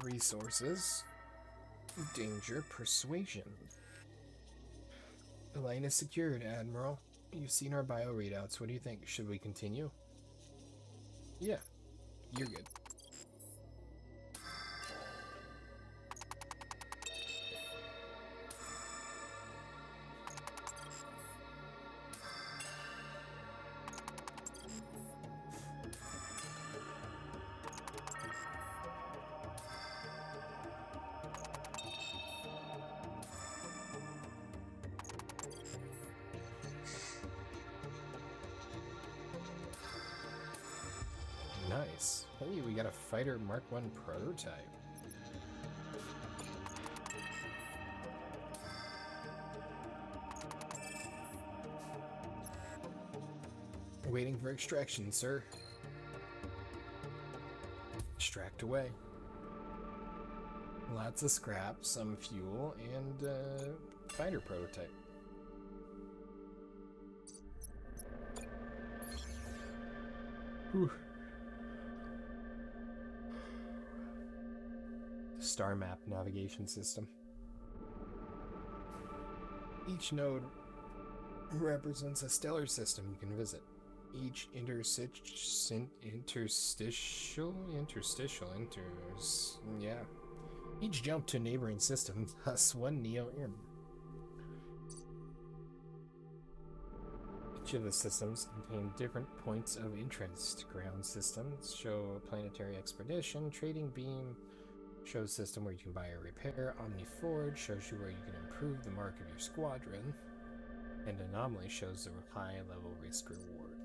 Resources. Danger. Persuasion. The line is secured, Admiral. You've seen our bio readouts. What do you think? Should we continue? Yeah, you're good. Nice. Hey, we got a Fighter Mark 1 prototype. Waiting for extraction, sir. Extract away. Lots of scrap, some fuel, and fighter prototype. Whew. Star map navigation system. Each node represents a stellar system you can visit. Each Each jump to a neighboring system, thus one Neo in. Each of the systems contain different points of interest. Ground systems show a planetary expedition. Trading beam shows system where you can buy or repair. Omni Forge shows you where you can improve the mark of your squadron. And Anomaly shows the high level risk reward.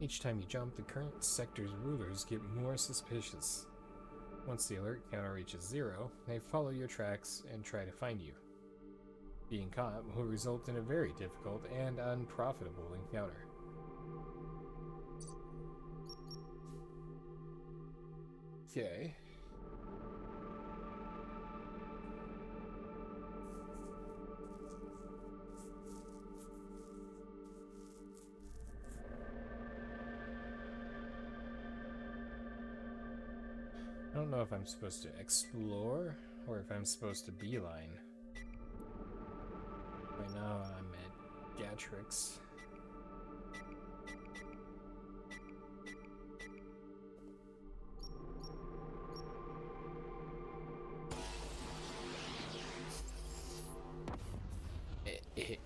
Each time you jump, the current sector's rulers get more suspicious. Once the alert counter reaches 0, they follow your tracks and try to find you. Being caught will result in a very difficult and unprofitable encounter. Okay. I don't know if I'm supposed to explore or if I'm supposed to beeline. Right now I'm at Gatrix.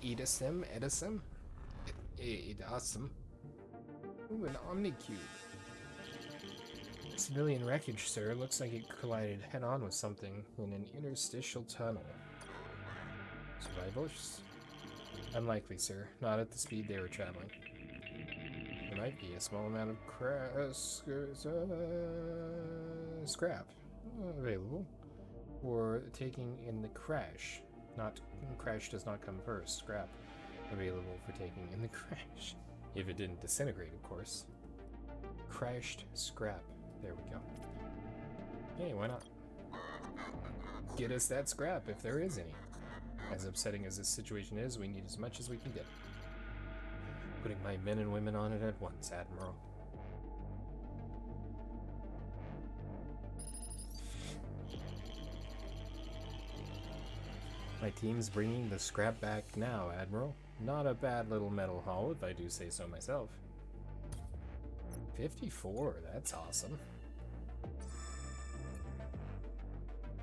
Edism? Edism? Ooh, an Omni-Cube. Civilian wreckage, sir. Looks like it collided head-on with something in an interstitial tunnel. Survivors? Unlikely, sir. Not at the speed they were traveling. There might be a small amount of scrap available for taking in the crash. Crash does not come first. Scrap available for taking in the crash. If it didn't disintegrate, of course. Crashed scrap. There we go. Hey, why not? Get us that scrap if there is any. As upsetting as this situation is, we need as much as we can get. Putting my men and women on it at once, Admiral. My team's bringing the scrap back now, Admiral. Not a bad little metal haul, if I do say so myself. 54, that's awesome.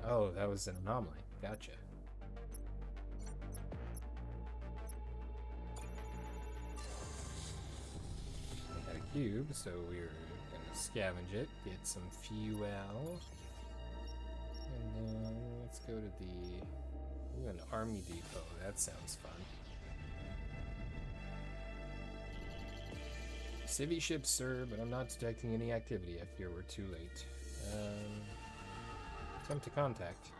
Oh, that was an anomaly. Gotcha. I got a cube, so we're gonna scavenge it, get some fuel. And then let's go to the... Ooh, an army depot. That sounds fun. Civvy ship, sir, but I'm not detecting any activity. I fear we're too late. Attempt to contact.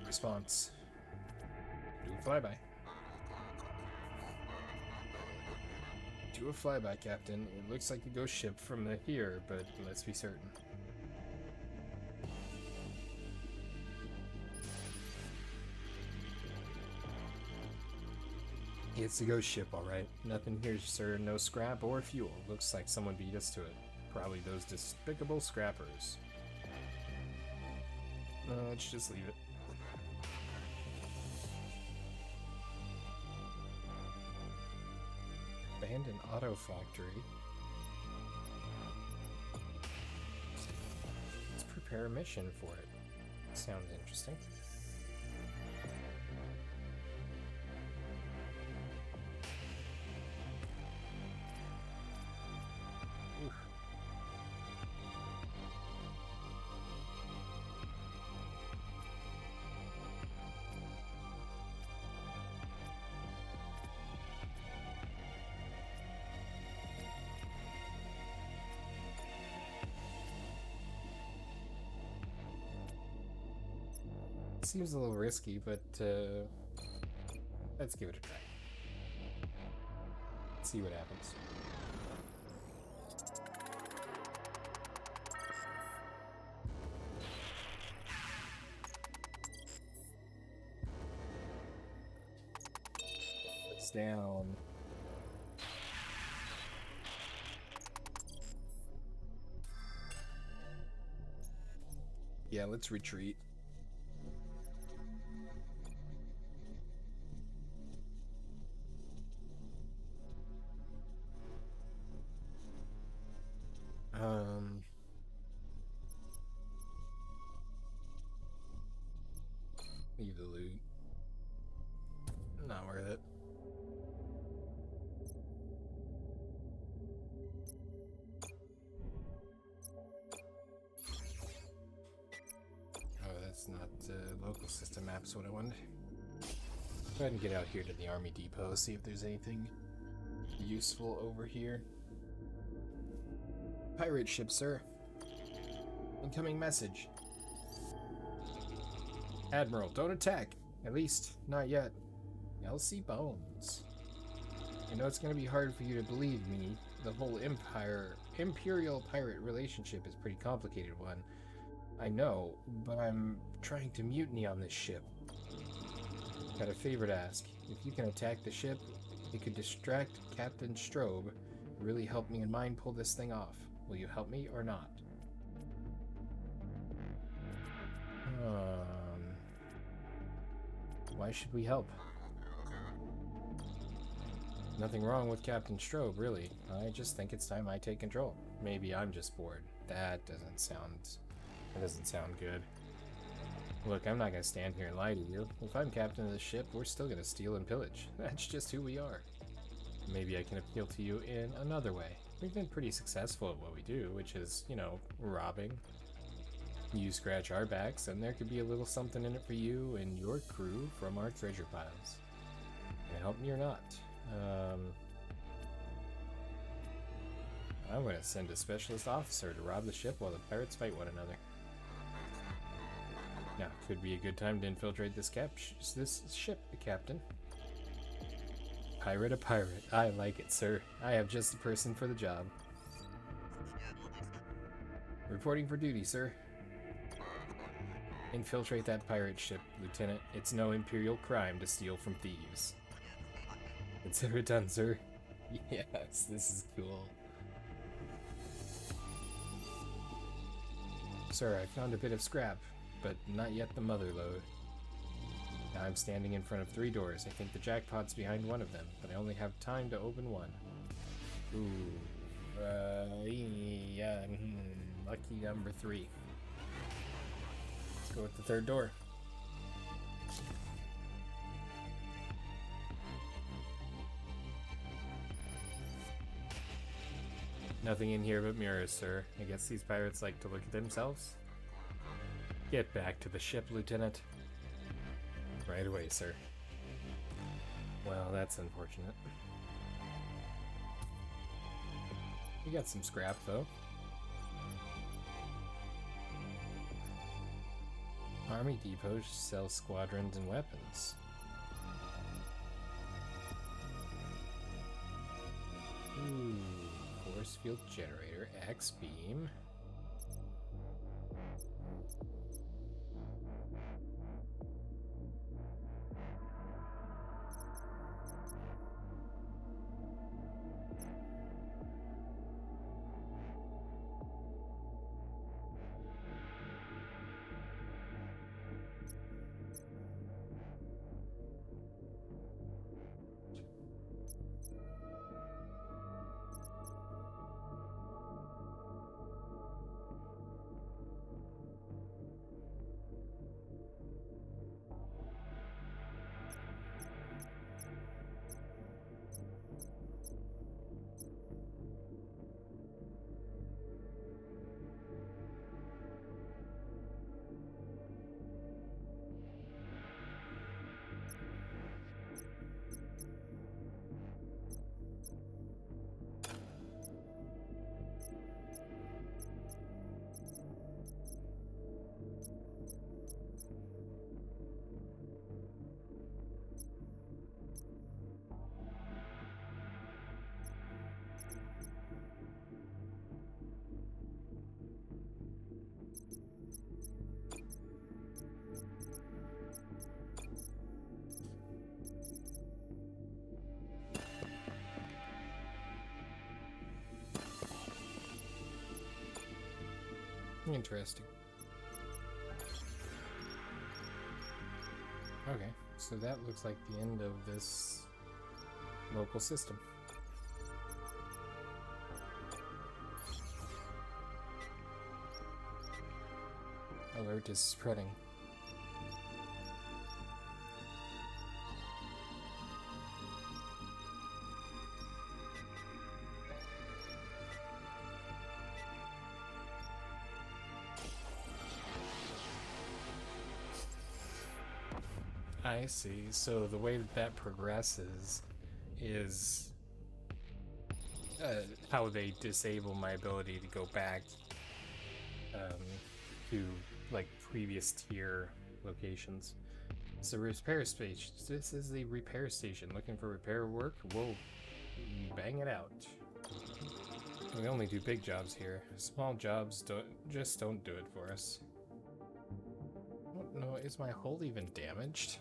Response. Do a flyby. Do a flyby, Captain. It looks like a ghost ship from here, but let's be certain. It's a ghost ship, alright. Nothing here, sir. No scrap or fuel. Looks like someone beat us to it. Probably those despicable scrappers. Let's just leave it. Abandoned auto factory. Let's prepare a mission for it. Sounds interesting. Seems a little risky, but let's give it a try. Let's see what happens. this down. Yeah, let's retreat. Leave the loot. Not worth it. Oh, that's not local system maps what I wanted. Go ahead and get out here to the army depot, see if there's anything useful over here. Pirate ship, sir. Incoming message. Admiral, don't attack. At least, not yet. LC Bones. I know it's going to be hard for you to believe me. The whole Imperial pirate relationship is a pretty complicated one. I know, but I'm trying to mutiny on this ship. Got a favor to ask. If you can attack the ship, it could distract Captain Strobe. Really help me and mine pull this thing off. Will you help me or not? Why should we help? Nothing wrong with Captain Strobe, really. I just think it's time I take control. Maybe I'm just bored. That doesn't sound good. Look, I'm not gonna stand here and lie to you. If I'm captain of the ship, we're still gonna steal and pillage. That's just who we are. Maybe I can appeal to you in another way. We've been pretty successful at what we do, which is, you know, robbing. You scratch our backs, and there could be a little something in it for you and your crew from our treasure piles. Can you help me or not? I'm gonna send a specialist officer to rob the ship while the pirates fight one another. Now, could be a good time to infiltrate this ship, Captain. Pirate a pirate. I like it, sir. I have just the person for the job. Reporting for duty, sir. Infiltrate that pirate ship, Lieutenant. It's no imperial crime to steal from thieves. Consider it done, sir. Yes, this is cool. Sir, I found a bit of scrap, but not yet the mother lode. Now I'm standing in front of 3 doors. I think the jackpot's behind one of them, but I only have time to open one. Ooh. Yeah. Lucky number 3. Let's go with the 3rd door. Nothing in here but mirrors, sir. I guess these pirates like to look at themselves. Get back to the ship, Lieutenant. Right away, sir. Well, that's unfortunate. We got some scrap, though. Army depot sells squadrons and weapons. Ooh, force field generator, X-beam. Interesting. Okay, so that looks like the end of this local system. Alert is spreading. I see. So the way that progresses is how they disable my ability to go back to like previous tier locations. It's a repair station. This is a repair station. Looking for repair work? We'll bang it out. We only do big jobs here. Small jobs don't do it for us. Oh, no, is my hull even damaged?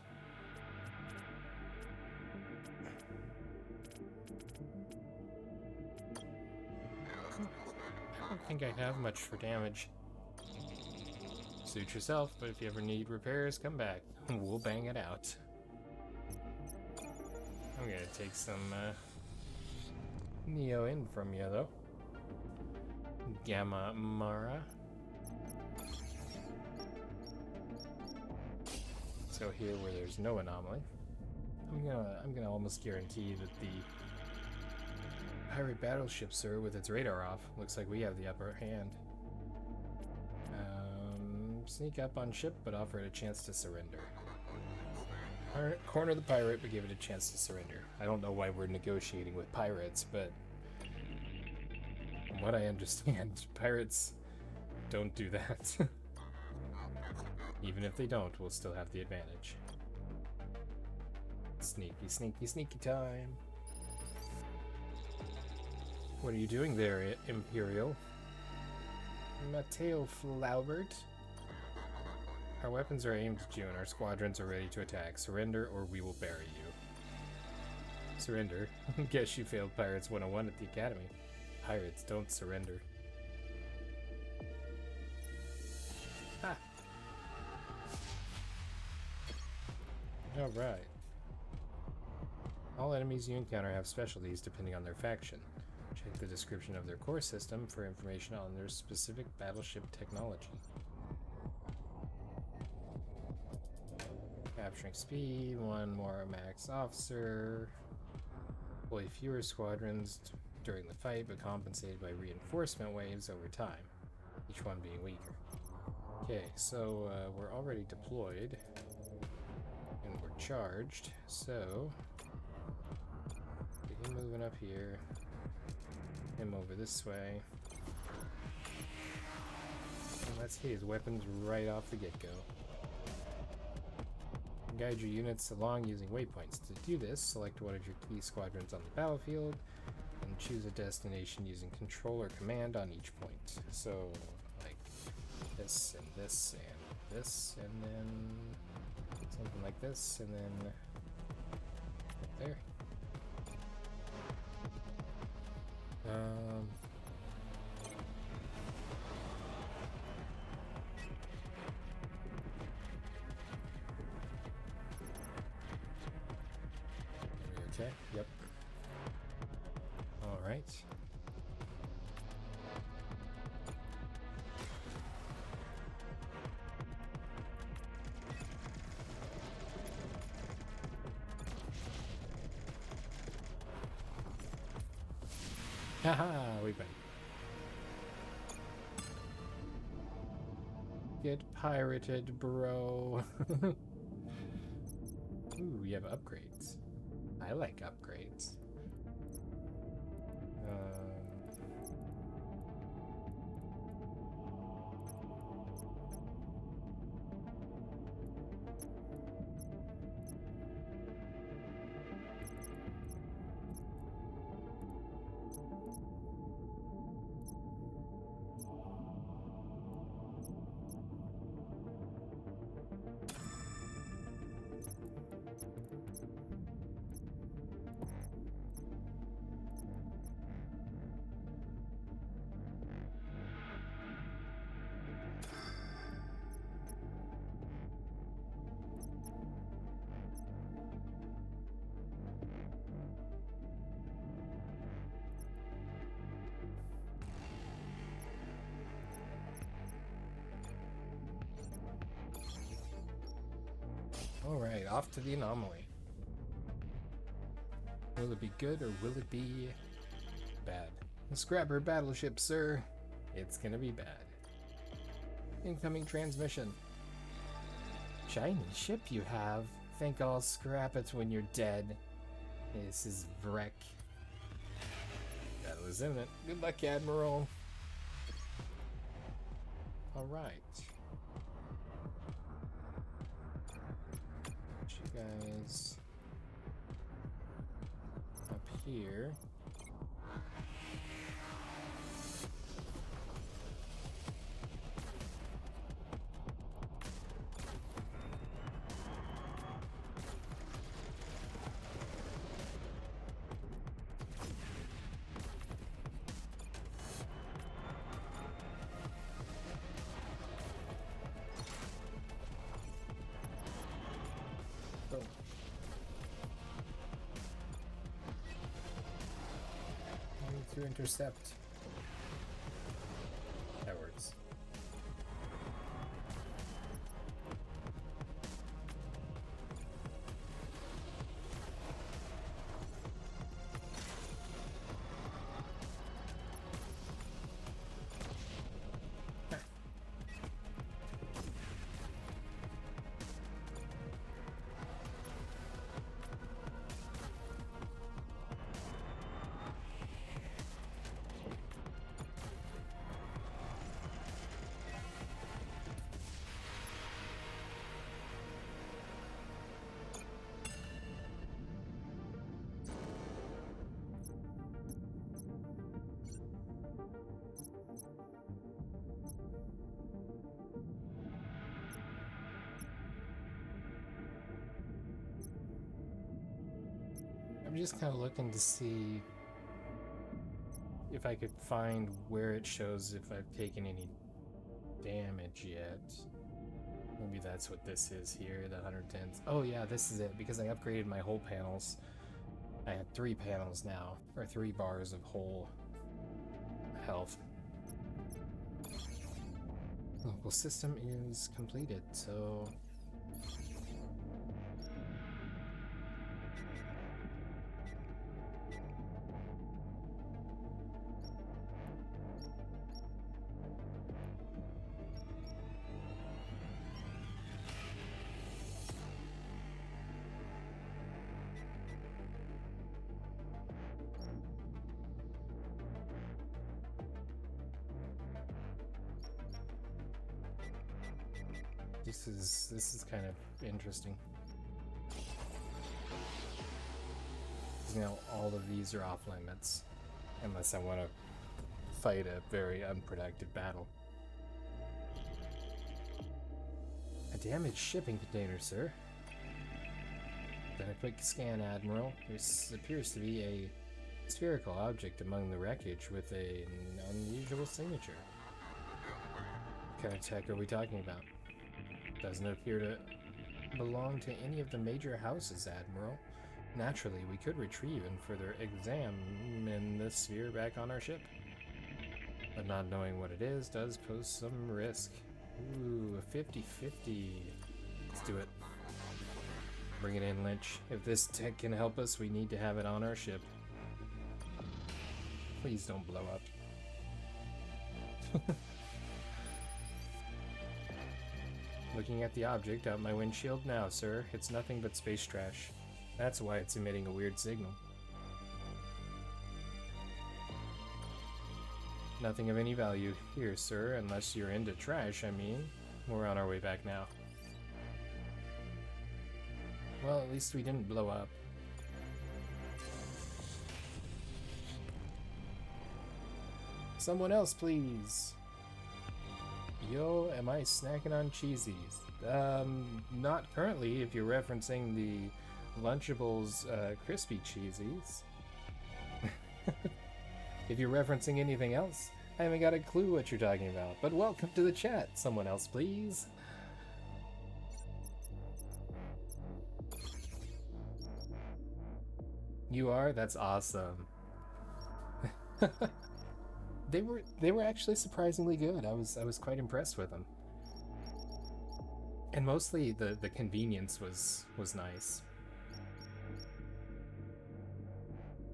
I don't think I have much for damage. Suit yourself, but if you ever need repairs, come back. We'll bang it out. I'm gonna take some Neo in from you, though. Gamma Mara. Let's go here where there's no anomaly. I'm gonna almost guarantee that the pirate battleship, sir, with its radar off, looks like we have the upper hand. Sneak up on ship, but offer it a chance to surrender. Corner the pirate, but give it a chance to surrender. I don't know why we're negotiating with pirates, but from what I understand, pirates don't do that. Even if they don't, we'll still have the advantage. Sneaky, sneaky, sneaky time. What are you doing there, Imperial? Mateo Flaubert? Our weapons are aimed at you and our squadrons are ready to attack. Surrender or we will bury you. Surrender? Guess you failed Pirates 101 at the Academy. Pirates don't surrender. Ha! Alright. All enemies you encounter have specialties depending on their faction. Check the description of their core system for information on their specific battleship technology. Capturing speed, one more max officer. Deploy fewer squadrons during the fight, but compensated by reinforcement waves over time, each one being weaker. Okay, so we're already deployed, and we're charged, so get him moving up here, him over this way, and let's hit his weapons right off the get-go. Guide your units along using waypoints. To do this, select one of your key squadrons on the battlefield and choose a destination using control or command on each point. So, like this and this and this, and then something like this, and then right there. Okay, yep. Alright. Haha, we win. Get pirated, bro. Ooh, we have upgrades. I like upgrades. Alright, off to the anomaly. Will it be good or will it be bad? Let's grab her battleship, sir. It's gonna be bad. Incoming transmission. Shiny ship you have. Think I'll scrap it when you're dead. This is wreck. Battle is imminent. Good luck, Admiral. Alright. You guys up here. To intercept. That works. I'm just kind of looking to see if I could find where it shows if I've taken any damage yet. Maybe that's what this is here, the 110s. Oh yeah, this is it, because I upgraded my hull panels. I have 3 panels now, or 3 bars of hull health. Local system is completed, so... This is kind of interesting. You know, all of these are off limits, unless I want to fight a very unproductive battle. A damaged shipping container, sir. Then a quick scan, Admiral. There appears to be a spherical object among the wreckage with an unusual signature. What kind of tech are we talking about? Doesn't appear to belong to any of the major houses, Admiral. Naturally, we could retrieve and further examine this sphere back on our ship. But not knowing what it is does pose some risk. Ooh, a 50-50. Let's do it. Bring it in, Lynch. If this tech can help us, we need to have it on our ship. Please don't blow up. Looking at the object out my windshield now, sir. It's nothing but space trash. That's why it's emitting a weird signal. Nothing of any value here, sir, unless you're into trash, I mean. We're on our way back now. Well, at least we didn't blow up. Someone else, please. Yo, am I snacking on cheesies? Not currently, if you're referencing the Lunchables crispy cheesies. If you're referencing anything else, I haven't got a clue what you're talking about. But welcome to the chat. Someone else, please. You are? That's awesome. They were actually surprisingly good. I was quite impressed with them. And mostly the convenience was nice.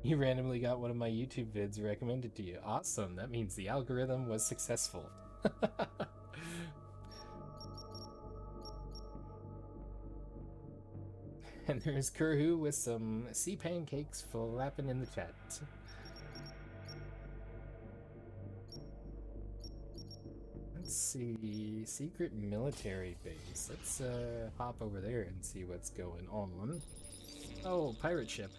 You randomly got one of my YouTube vids recommended to you. Awesome. That means the algorithm was successful. And there's Kurhu with some sea pancakes flapping in the chat. Let's see. Secret military base. Let's hop over there and see what's going on. Oh, pirate ship.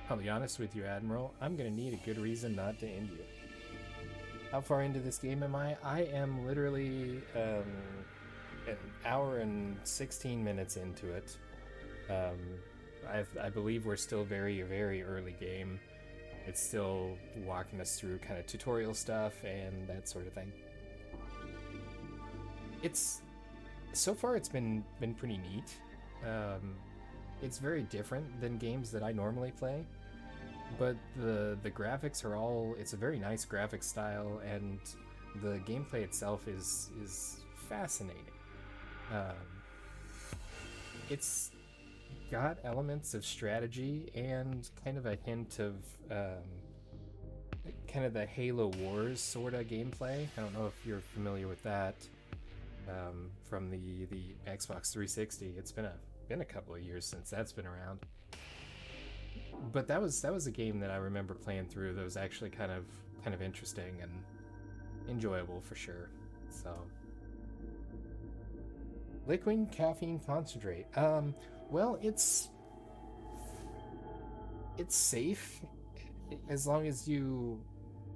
I'll be honest with you, Admiral. I'm gonna need a good reason not to end you. How far into this game am I? I am literally an hour and 16 minutes into it. I believe we're still very, very early game. It's still walking us through kind of tutorial stuff and that sort of thing. So far it's been pretty neat. It's very different than games that I normally play, but the graphics are all, it's a very nice graphic style, and the gameplay itself is fascinating. It's got elements of strategy and kind of a hint of kind of the Halo Wars sort of gameplay. I don't know if you're familiar with that from the Xbox 360. It's been a couple of years since that's been around, but that was a game that I remember playing through that was actually kind of interesting and enjoyable for sure. So, liquid caffeine concentrate. Well, it's safe as long as you,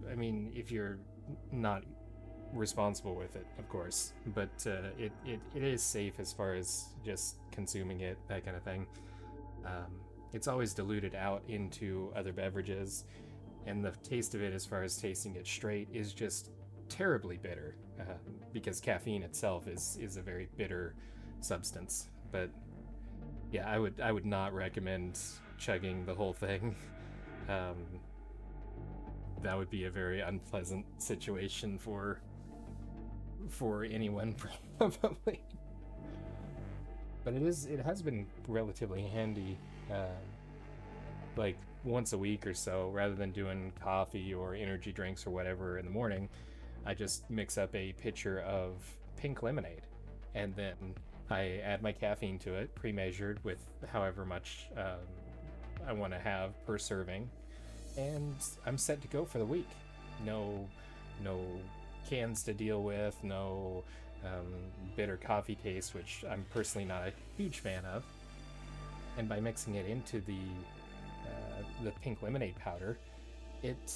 I mean, if you're not responsible with it, of course, but it is safe as far as just consuming it, that kind of thing. It's always diluted out into other beverages, and the taste of it, as far as tasting it straight, is just terribly bitter, because caffeine itself is a very bitter substance. But yeah, I would not recommend chugging the whole thing. That would be a very unpleasant situation for anyone, probably. But it has been relatively handy, like once a week or so, rather than doing coffee or energy drinks or whatever in the morning. I just mix up a pitcher of pink lemonade, and then I add my caffeine to it, pre-measured with however much I want to have per serving, and I'm set to go for the week. No cans to deal with, no bitter coffee taste, which I'm personally not a huge fan of. And by mixing it into the pink lemonade powder, it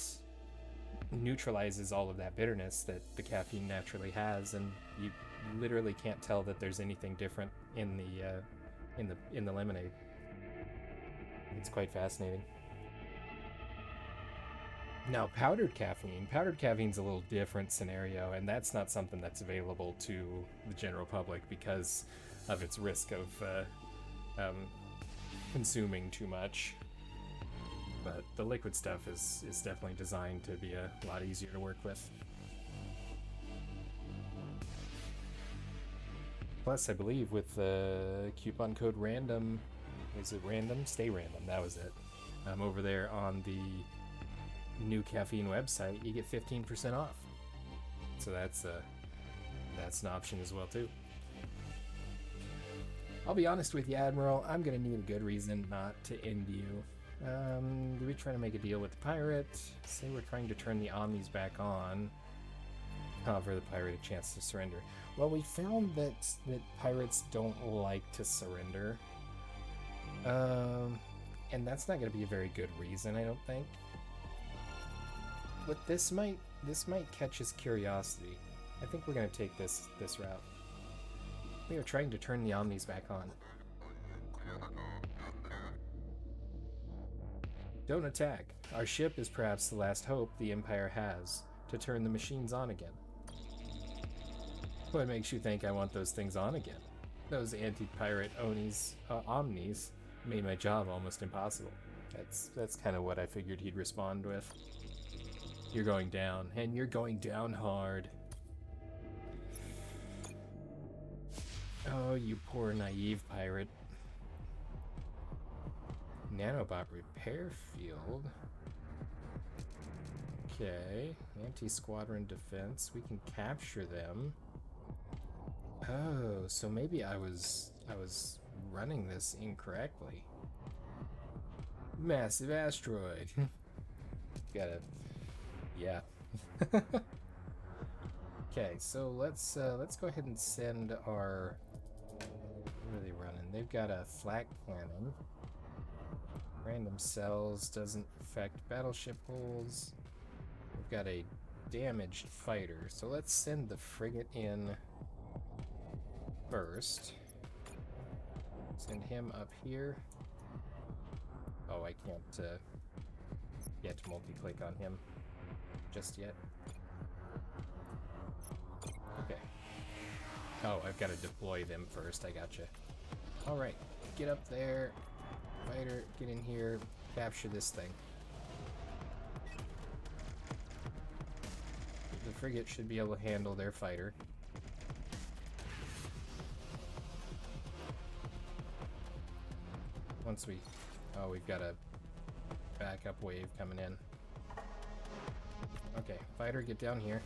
neutralizes all of that bitterness that the caffeine naturally has, and you literally can't tell that there's anything different in the lemonade. It's quite fascinating. Now, powdered caffeine's a little different scenario, and that's not something that's available to the general public because of its risk of consuming too much. But the liquid stuff is definitely designed to be a lot easier to work with. Plus, I believe with the coupon code RANDOM, is it random? Stay random, that was it. Over there on the new caffeine website, you get 15% off. So that's an option as well too. I'll be honest with you, Admiral, I'm gonna need a good reason not to end you. Do we try to make a deal with the pirate? Say we're trying to turn the Omnis back on. Offer the pirate a chance to surrender. Well, we found that pirates don't like to surrender. And that's not going to be a very good reason, I don't think. But this might catch his curiosity. I think we're going to take this route. We are trying to turn the Omnis back on. Don't attack. Our ship is perhaps the last hope the Empire has to turn the machines on again. What makes you think I want those things on again? Those anti-pirate Omnis made my job almost impossible. That's kind of what I figured he'd respond with. You're going down, and you're going down hard. Oh, you poor naive pirate. Nanobot repair field. Okay, anti-squadron defense. We can capture them. Oh, so maybe I was running this incorrectly. Massive asteroid. Gotta, yeah. Okay, so let's go ahead and send our. What are they running? They've got a flak cannon. Random cells doesn't affect battleship hulls. We've got a damaged fighter, so let's send the frigate in first. Send him up here. Oh, I can't get to multi-click on him just yet. Okay. Oh, I've got to deploy them first. I gotcha. Alright, get up there. Fighter, get in here. Capture this thing. The frigate should be able to handle their fighter. Once we... Oh, we've got a backup wave coming in. Okay, fighter, get down here.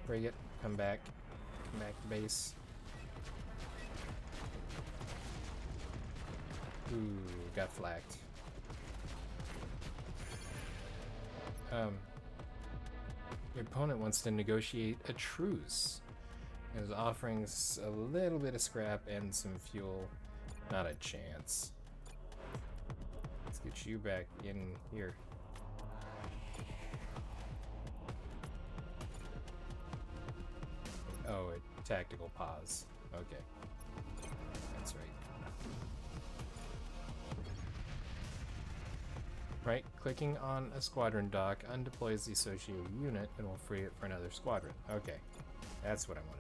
Frigate, come back. Come back to base. Ooh, got flagged. Your opponent wants to negotiate a truce. Is offering a little bit of scrap and some fuel. Not a chance. Let's get you back in here. Oh, a tactical pause. Okay. That's right. Right, clicking on a squadron dock undeploys the associated unit and will free it for another squadron. Okay, that's what I wanted.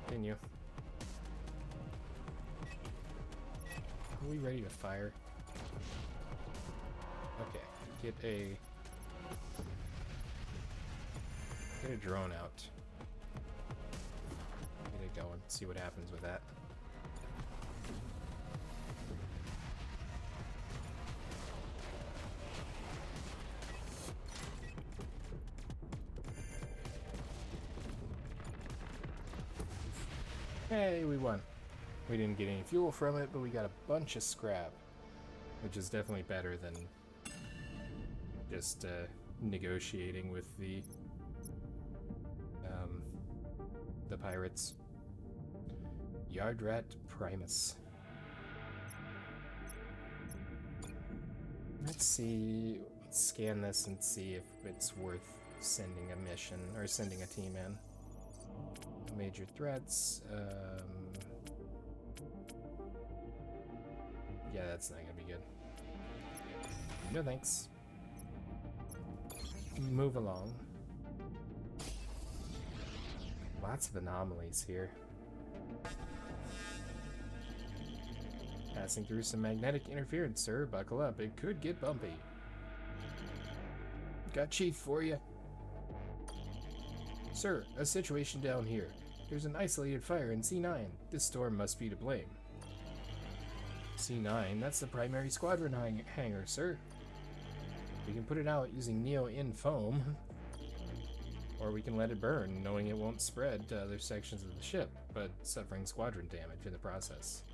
Continue. Are we ready to fire? Okay, get a drone out. Get it going, see what happens with that. Hey, we won. We didn't get any fuel from it, but we got a bunch of scrap, which is definitely better than just negotiating with the pirates. Yardrat Primus. Let's see. Let's scan this and see if it's worth sending a mission or sending a team in. Major threats. Yeah, that's not gonna be good. No thanks. Move along. Lots of anomalies here. Passing through some magnetic interference, sir. Buckle up, it could get bumpy. Got Chief for you. Sir, a situation down here. There's an isolated fire in C9. This storm must be to blame. C9, that's the primary squadron hangar, sir. We can put it out using Neo-In foam, or we can let it burn, knowing it won't spread to other sections of the ship, but suffering squadron damage in the process.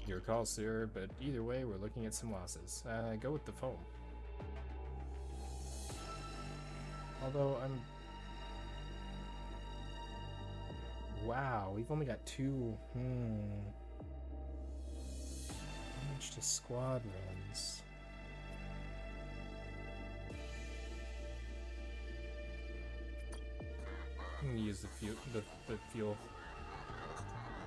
Your call, sir, but either way, we're looking at some losses. Go with the foam. Although wow, we've only got two. Damage to squadrons. I'm gonna use the fuel.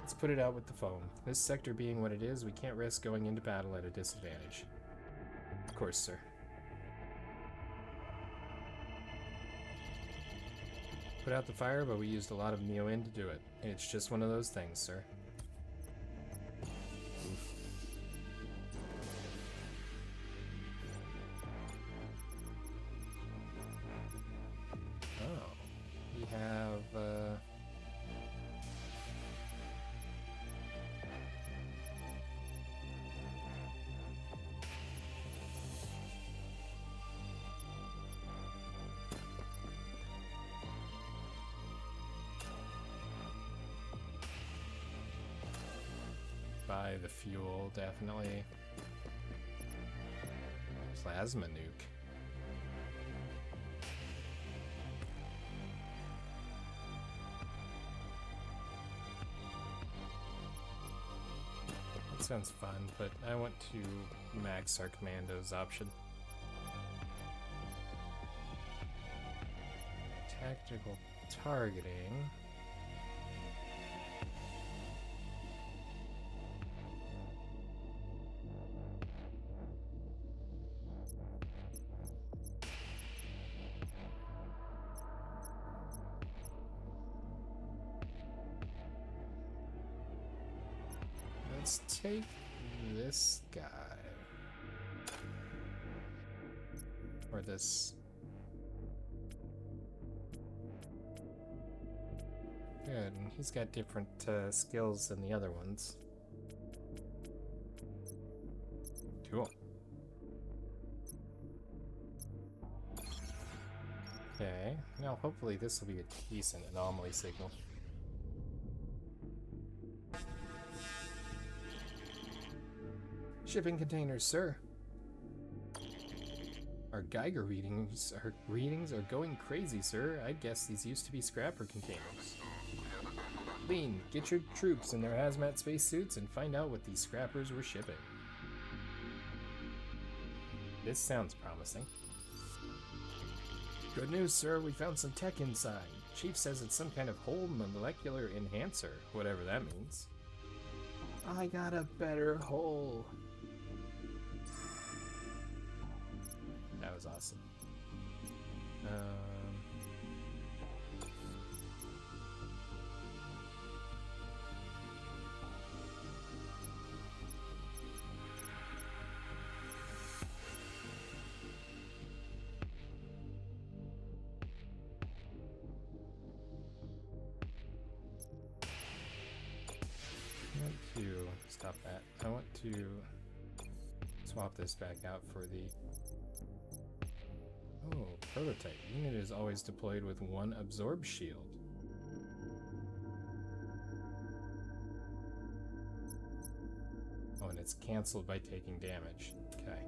Let's put it out with the foam. This sector being what it is, we can't risk going into battle at a disadvantage. Of course, sir. Put out the fire, but we used a lot of Neo-In to do it. It's just one of those things, sir. Oof. buy the fuel, definitely. Plasma nuke. That sounds fun, but I want to max our commandos option. Tactical targeting. Let's take this guy. Or this. Good, and he's got different skills than the other ones. Cool. Okay, now hopefully this will be a decent anomaly signal. Shipping containers, sir. Our Geiger readings are going crazy, sir. I'd guess these used to be scrapper containers. Lean, get your troops in their hazmat spacesuits and find out what these scrappers were shipping. This sounds promising. Good news, sir. We found some tech inside. Chief says it's some kind of whole molecular enhancer, whatever that means. I got a better hole. That was awesome. Stop that. I want to swap this back out for the... Oh, prototype. Unit is always deployed with one absorb shield. Oh, and it's cancelled by taking damage. Okay.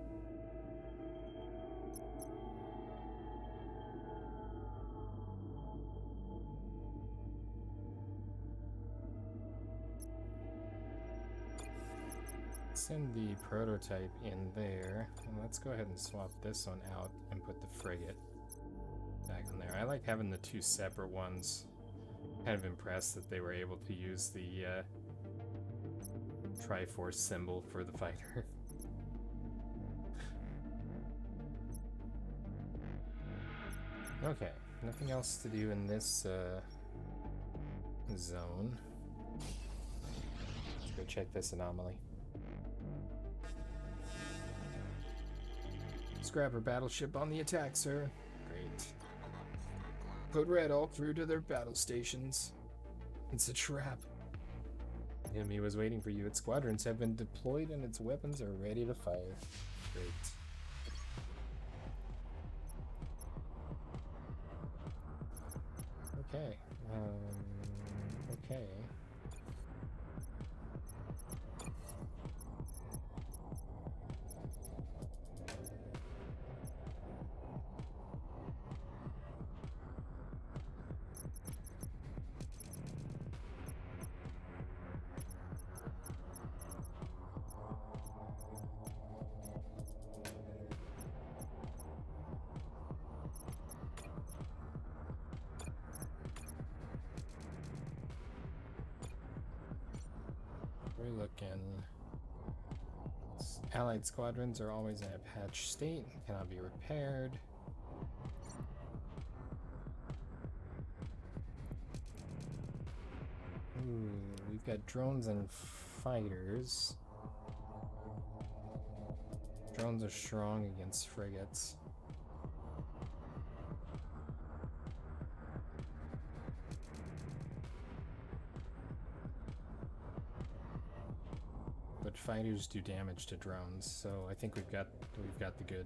Send the prototype in there, and let's go ahead and swap this one out and put the frigate back on there. I like having the two separate ones. Kind of impressed that they were able to use the Triforce symbol for the fighter. Okay, nothing else to do in this zone. Let's go check this anomaly. Scrapper battleship on the attack, sir. Great. Code red, all crew to their battle stations. It's a trap. The enemy was waiting for you. Its squadrons have been deployed and its weapons are ready to fire. Great. Okay. Okay. We're looking. Allied squadrons are always in a patched state, cannot be repaired. Ooh, we've got drones and fighters. Drones are strong against frigates. But fighters do damage to drones, so I think we've got the good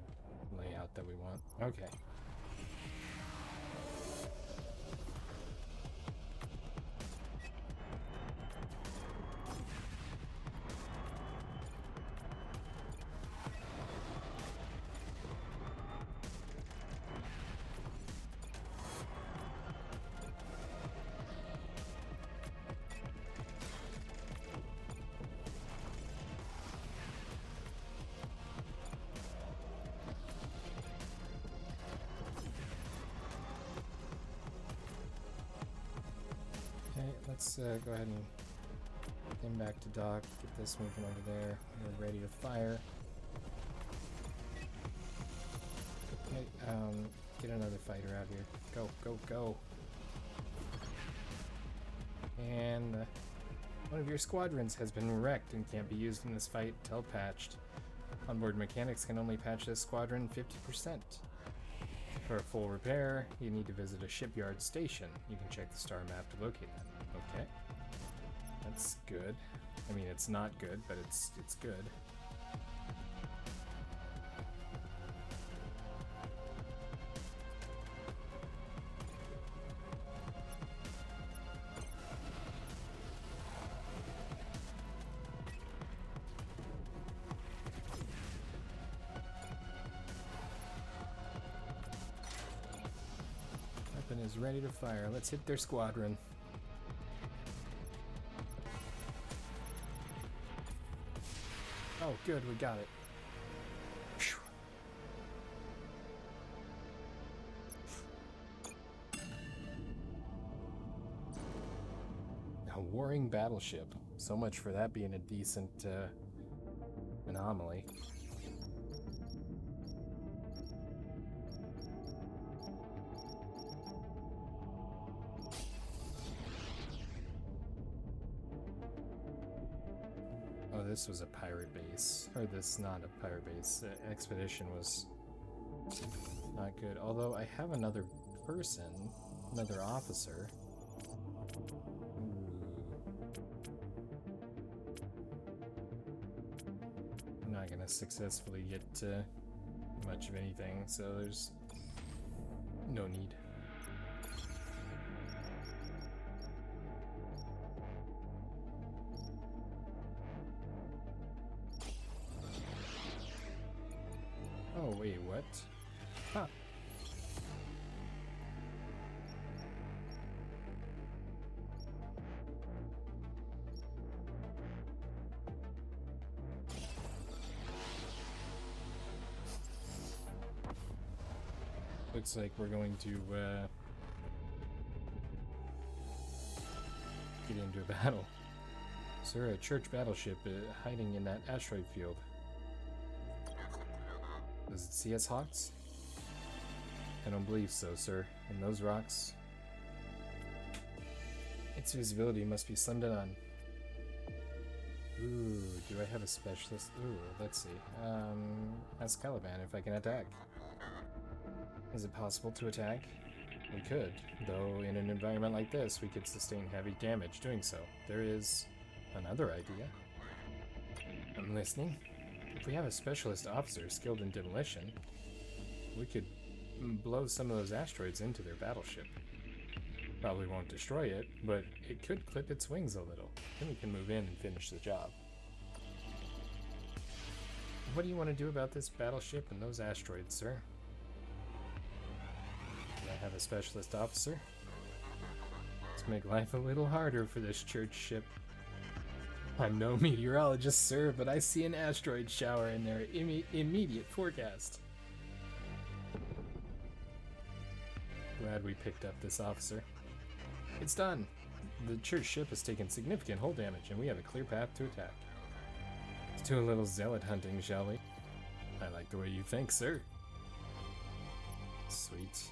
layout that we want. Okay. Alright, let's go ahead and get him back to dock. Get this moving over there. We're ready to fire. Okay, get another fighter out here. Go, go, go. And one of your squadrons has been wrecked and can't be used in this fight until patched. Onboard mechanics can only patch this squadron 50%. For a full repair, you need to visit a shipyard station. You can check the star map to locate them. Okay. That's good. I mean, it's not good, but it's good. Weapon is ready to fire. Let's hit their squadron. Oh, good, we got it. Phew. A warring battleship. So much for that being a decent anomaly. Oh, this was a pirate base. Or this, not a pirate base. Expedition was not good. Although I have another person, another officer. Ooh. I'm not gonna successfully get much of anything, so there's no need. Oh, wait, what? Huh. Looks like we're going to get into a battle. Sir, a church battleship hiding in that asteroid field. Does it see us, Hawks? I don't believe so, sir. And those rocks... Its visibility must be slim to none. Ooh, do I have a specialist? Ooh, let's see. Ask Caliban if I can attack. Is it possible to attack? We could, though in an environment like this, we could sustain heavy damage doing so. There is another idea. I'm listening. If we have a specialist officer skilled in demolition, we could blow some of those asteroids into their battleship. Probably won't destroy it, but it could clip its wings a little. Then we can move in and finish the job. What do you want to do about this battleship and those asteroids, sir? Do I have a specialist officer? Let's make life a little harder for this church ship. I'm no meteorologist, sir, but I see an asteroid shower in their immediate forecast. Glad we picked up this officer. It's done. The church ship has taken significant hull damage, and we have a clear path to attack. Let's do a little zealot hunting, shall we? I like the way you think, sir. Sweet.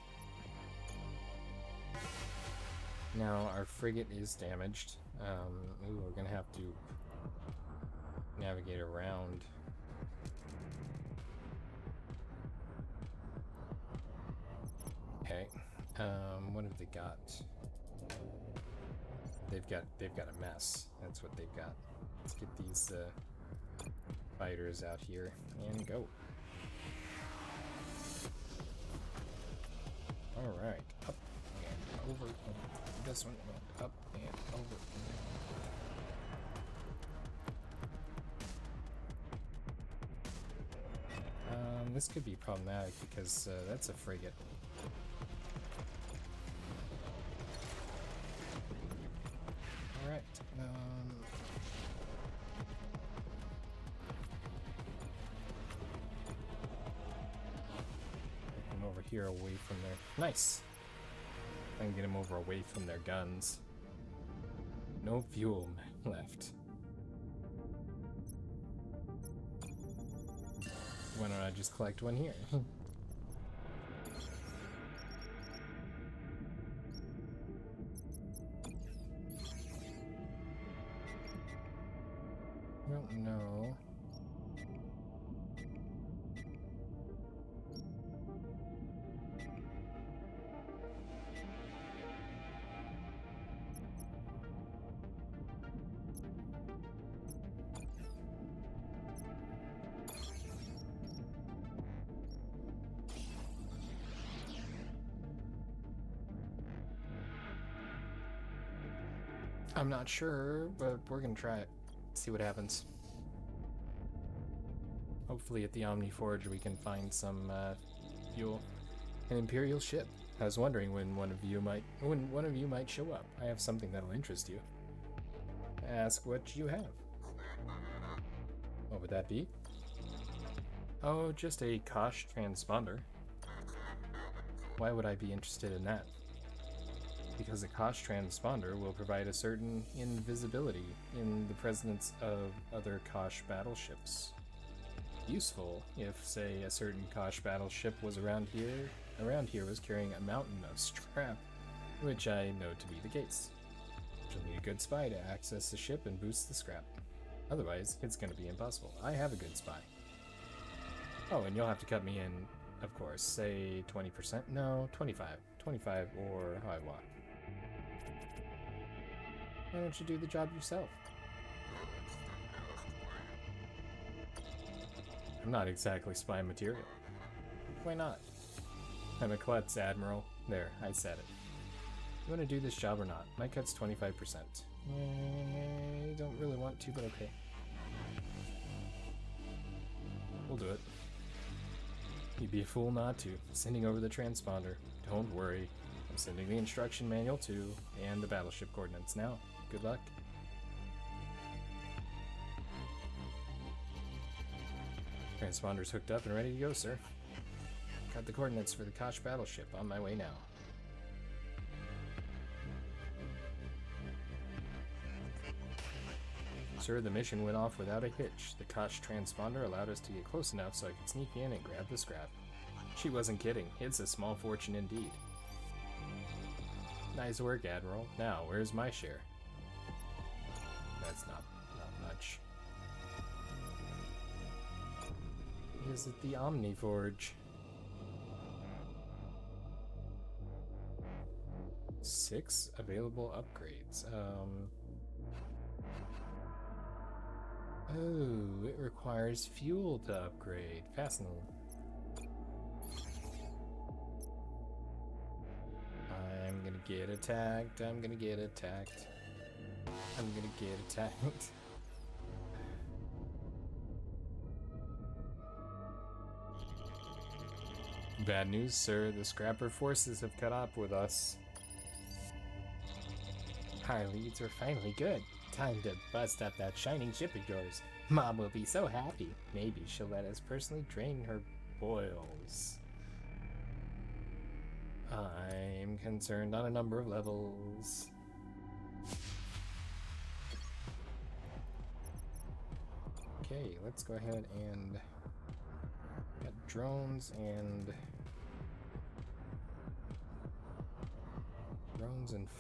Now, our frigate is damaged. Ooh, we're gonna have to navigate around. Okay. What have they got? They've got a mess. That's what they've got. Let's get these fighters out here and go. All right, up and over. This one went up and over. This could be problematic because that's a frigate. All right. Come over here away from their... Nice! I can get him over away from their guns. no fuel left. Why don't I just collect one here? I don't know. I'm not sure, but we're gonna try it. See what happens. Hopefully at the Omni Forge we can find some fuel. An Imperial ship. I was wondering when one of you might show up. I have something that'll interest you. Ask what you have. What would that be? Oh, just a Kosh transponder. Why would I be interested in that? Because a Kosh transponder will provide a certain invisibility in the presence of other Kosh battleships. Useful if, say, a certain Kosh battleship was around here was carrying a mountain of scrap, which I know to be the case. You'll need a good spy to access the ship and boost the scrap. Otherwise, it's going to be impossible. I have a good spy. Oh, and you'll have to cut me in, of course, say 20%? No, 25. 25 or how I want. Why don't you do the job yourself? I'm not exactly spy material. Why not? I'm a klutz, Admiral. There, I said it. You want to do this job or not? My cut's 25%. I don't really want to, but okay. We'll do it. You'd be a fool not to. Sending over the transponder. Don't worry. I'm sending the instruction manual too, and the battleship coordinates now. Good luck. Transponder's hooked up and ready to go, sir. Got the coordinates for the Kosh battleship. On my way now. Sir, the mission went off without a hitch. The Kosh transponder allowed us to get close enough so I could sneak in and grab the scrap. She wasn't kidding. It's a small fortune indeed. Nice work, Admiral. Now, where's my share? That's not much. Is it the Omni Forge? 6 available upgrades. Oh, it requires fuel to upgrade. Fascinating. I'm gonna get attacked. I'm gonna get attacked. I'm gonna get attacked. Bad news, sir. The scrapper forces have caught up with us. Our leads are finally good. Time to bust up that shining ship of yours. Mom will be so happy. Maybe she'll let us personally drain her boils. I'm concerned on a number of levels. Okay, let's go ahead and get drones and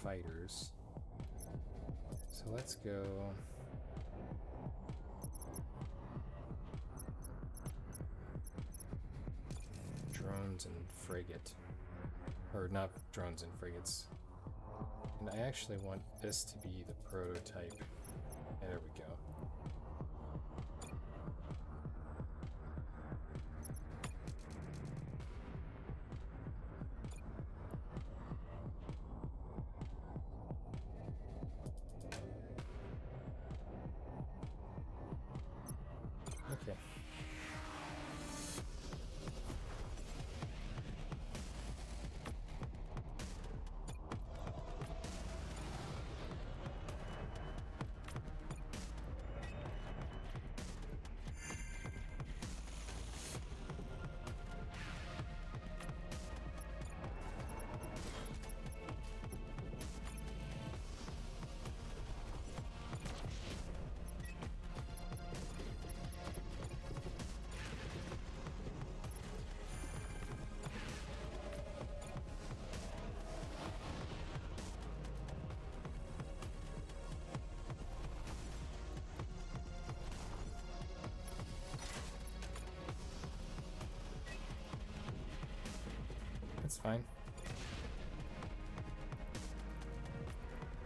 fighters. So let's go drones and frigate. Or not drones and frigates. And I actually want this to be the prototype. There we go. Okay. fine.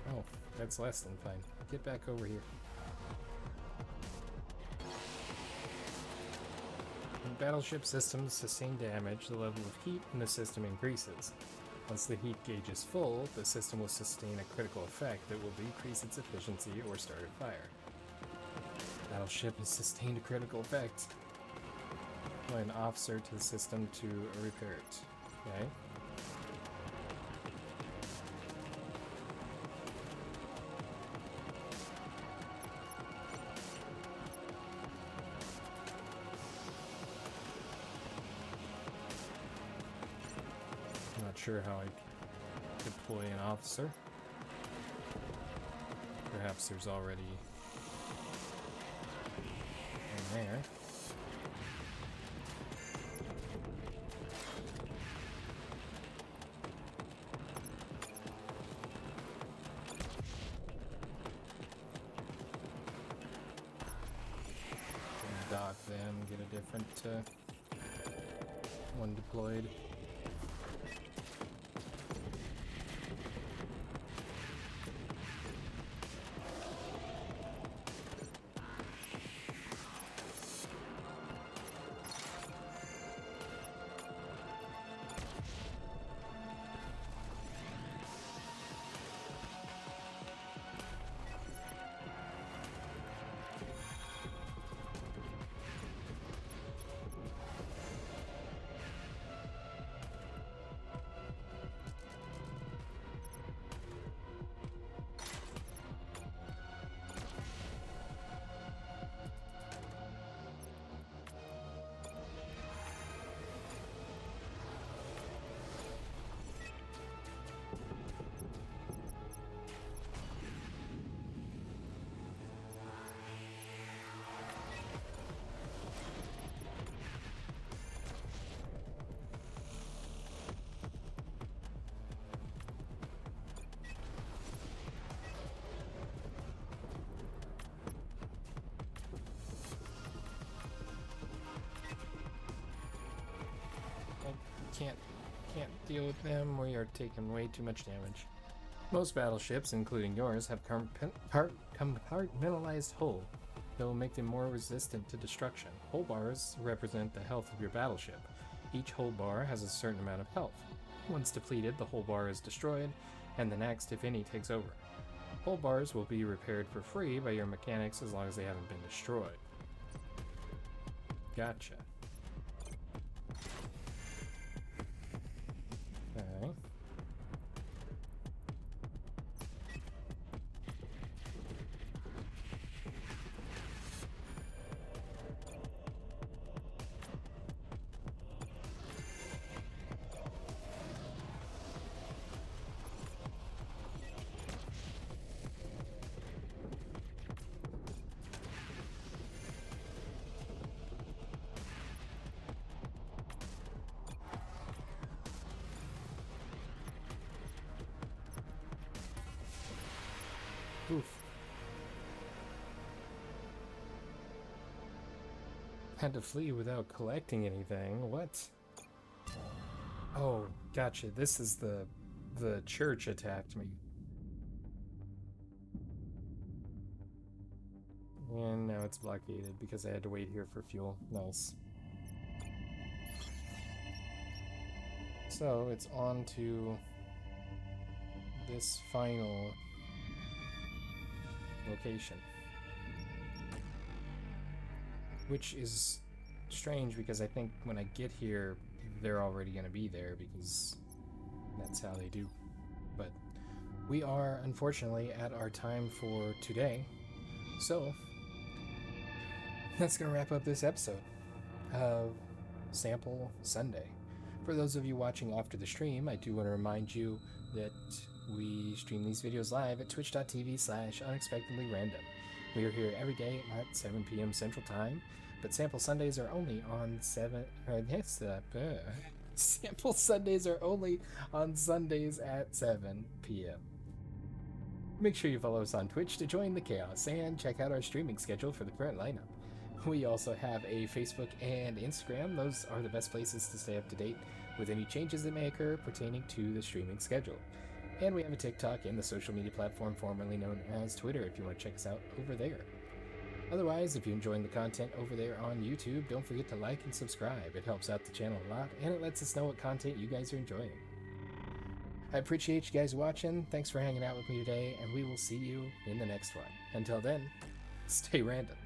Oh, that's less than fine. Get back over here. When battleship systems sustain damage, the level of heat in the system increases. Once the heat gauge is full, the system will sustain a critical effect that will decrease its efficiency or start a fire. Battleship has sustained a critical effect. Apply an officer to the system to repair it. Okay. I'm not sure how I deploy an officer. Perhaps there's already one there. Dock them, get a different one deployed. Can't deal with them. We are taking way too much damage. Most battleships, including yours, have compartmentalized hull that will make them more resistant to destruction. Hull bars represent the health of your battleship. Each hull bar has a certain amount of health. Once depleted, the hull bar is destroyed, and the next, if any, takes over. Hull bars will be repaired for free by your mechanics as long as they haven't been destroyed. Gotcha. Okay. Oof. Had to flee without collecting anything. What? Oh, gotcha. This is the church attacked me. And now it's blockaded because I had to wait here for fuel. Nice. So it's on to this final location, which is strange because I think when I get here they're already going to be there because that's how they do. But we are unfortunately at our time for today, so that's going to wrap up this episode of Sample Sunday. For those of you watching after the stream, I do want to remind you that we stream these videos live at twitch.tv/unexpectedlyrandom. We are here every day at 7 p.m. Central Time, but Sample Sundays are only on Sample Sundays are only on Sundays at 7 p.m. Make sure you follow us on Twitch to join the chaos and check out our streaming schedule for the current lineup. We also have a Facebook and Instagram. Those are the best places to stay up to date with any changes that may occur pertaining to the streaming schedule. And we have a TikTok and the social media platform formerly known as Twitter if you want to check us out over there. Otherwise, if you're enjoying the content over there on YouTube, don't forget to like and subscribe. It helps out the channel a lot, and it lets us know what content you guys are enjoying. I appreciate you guys watching. Thanks for hanging out with me today, and we will see you in the next one. Until then, stay random.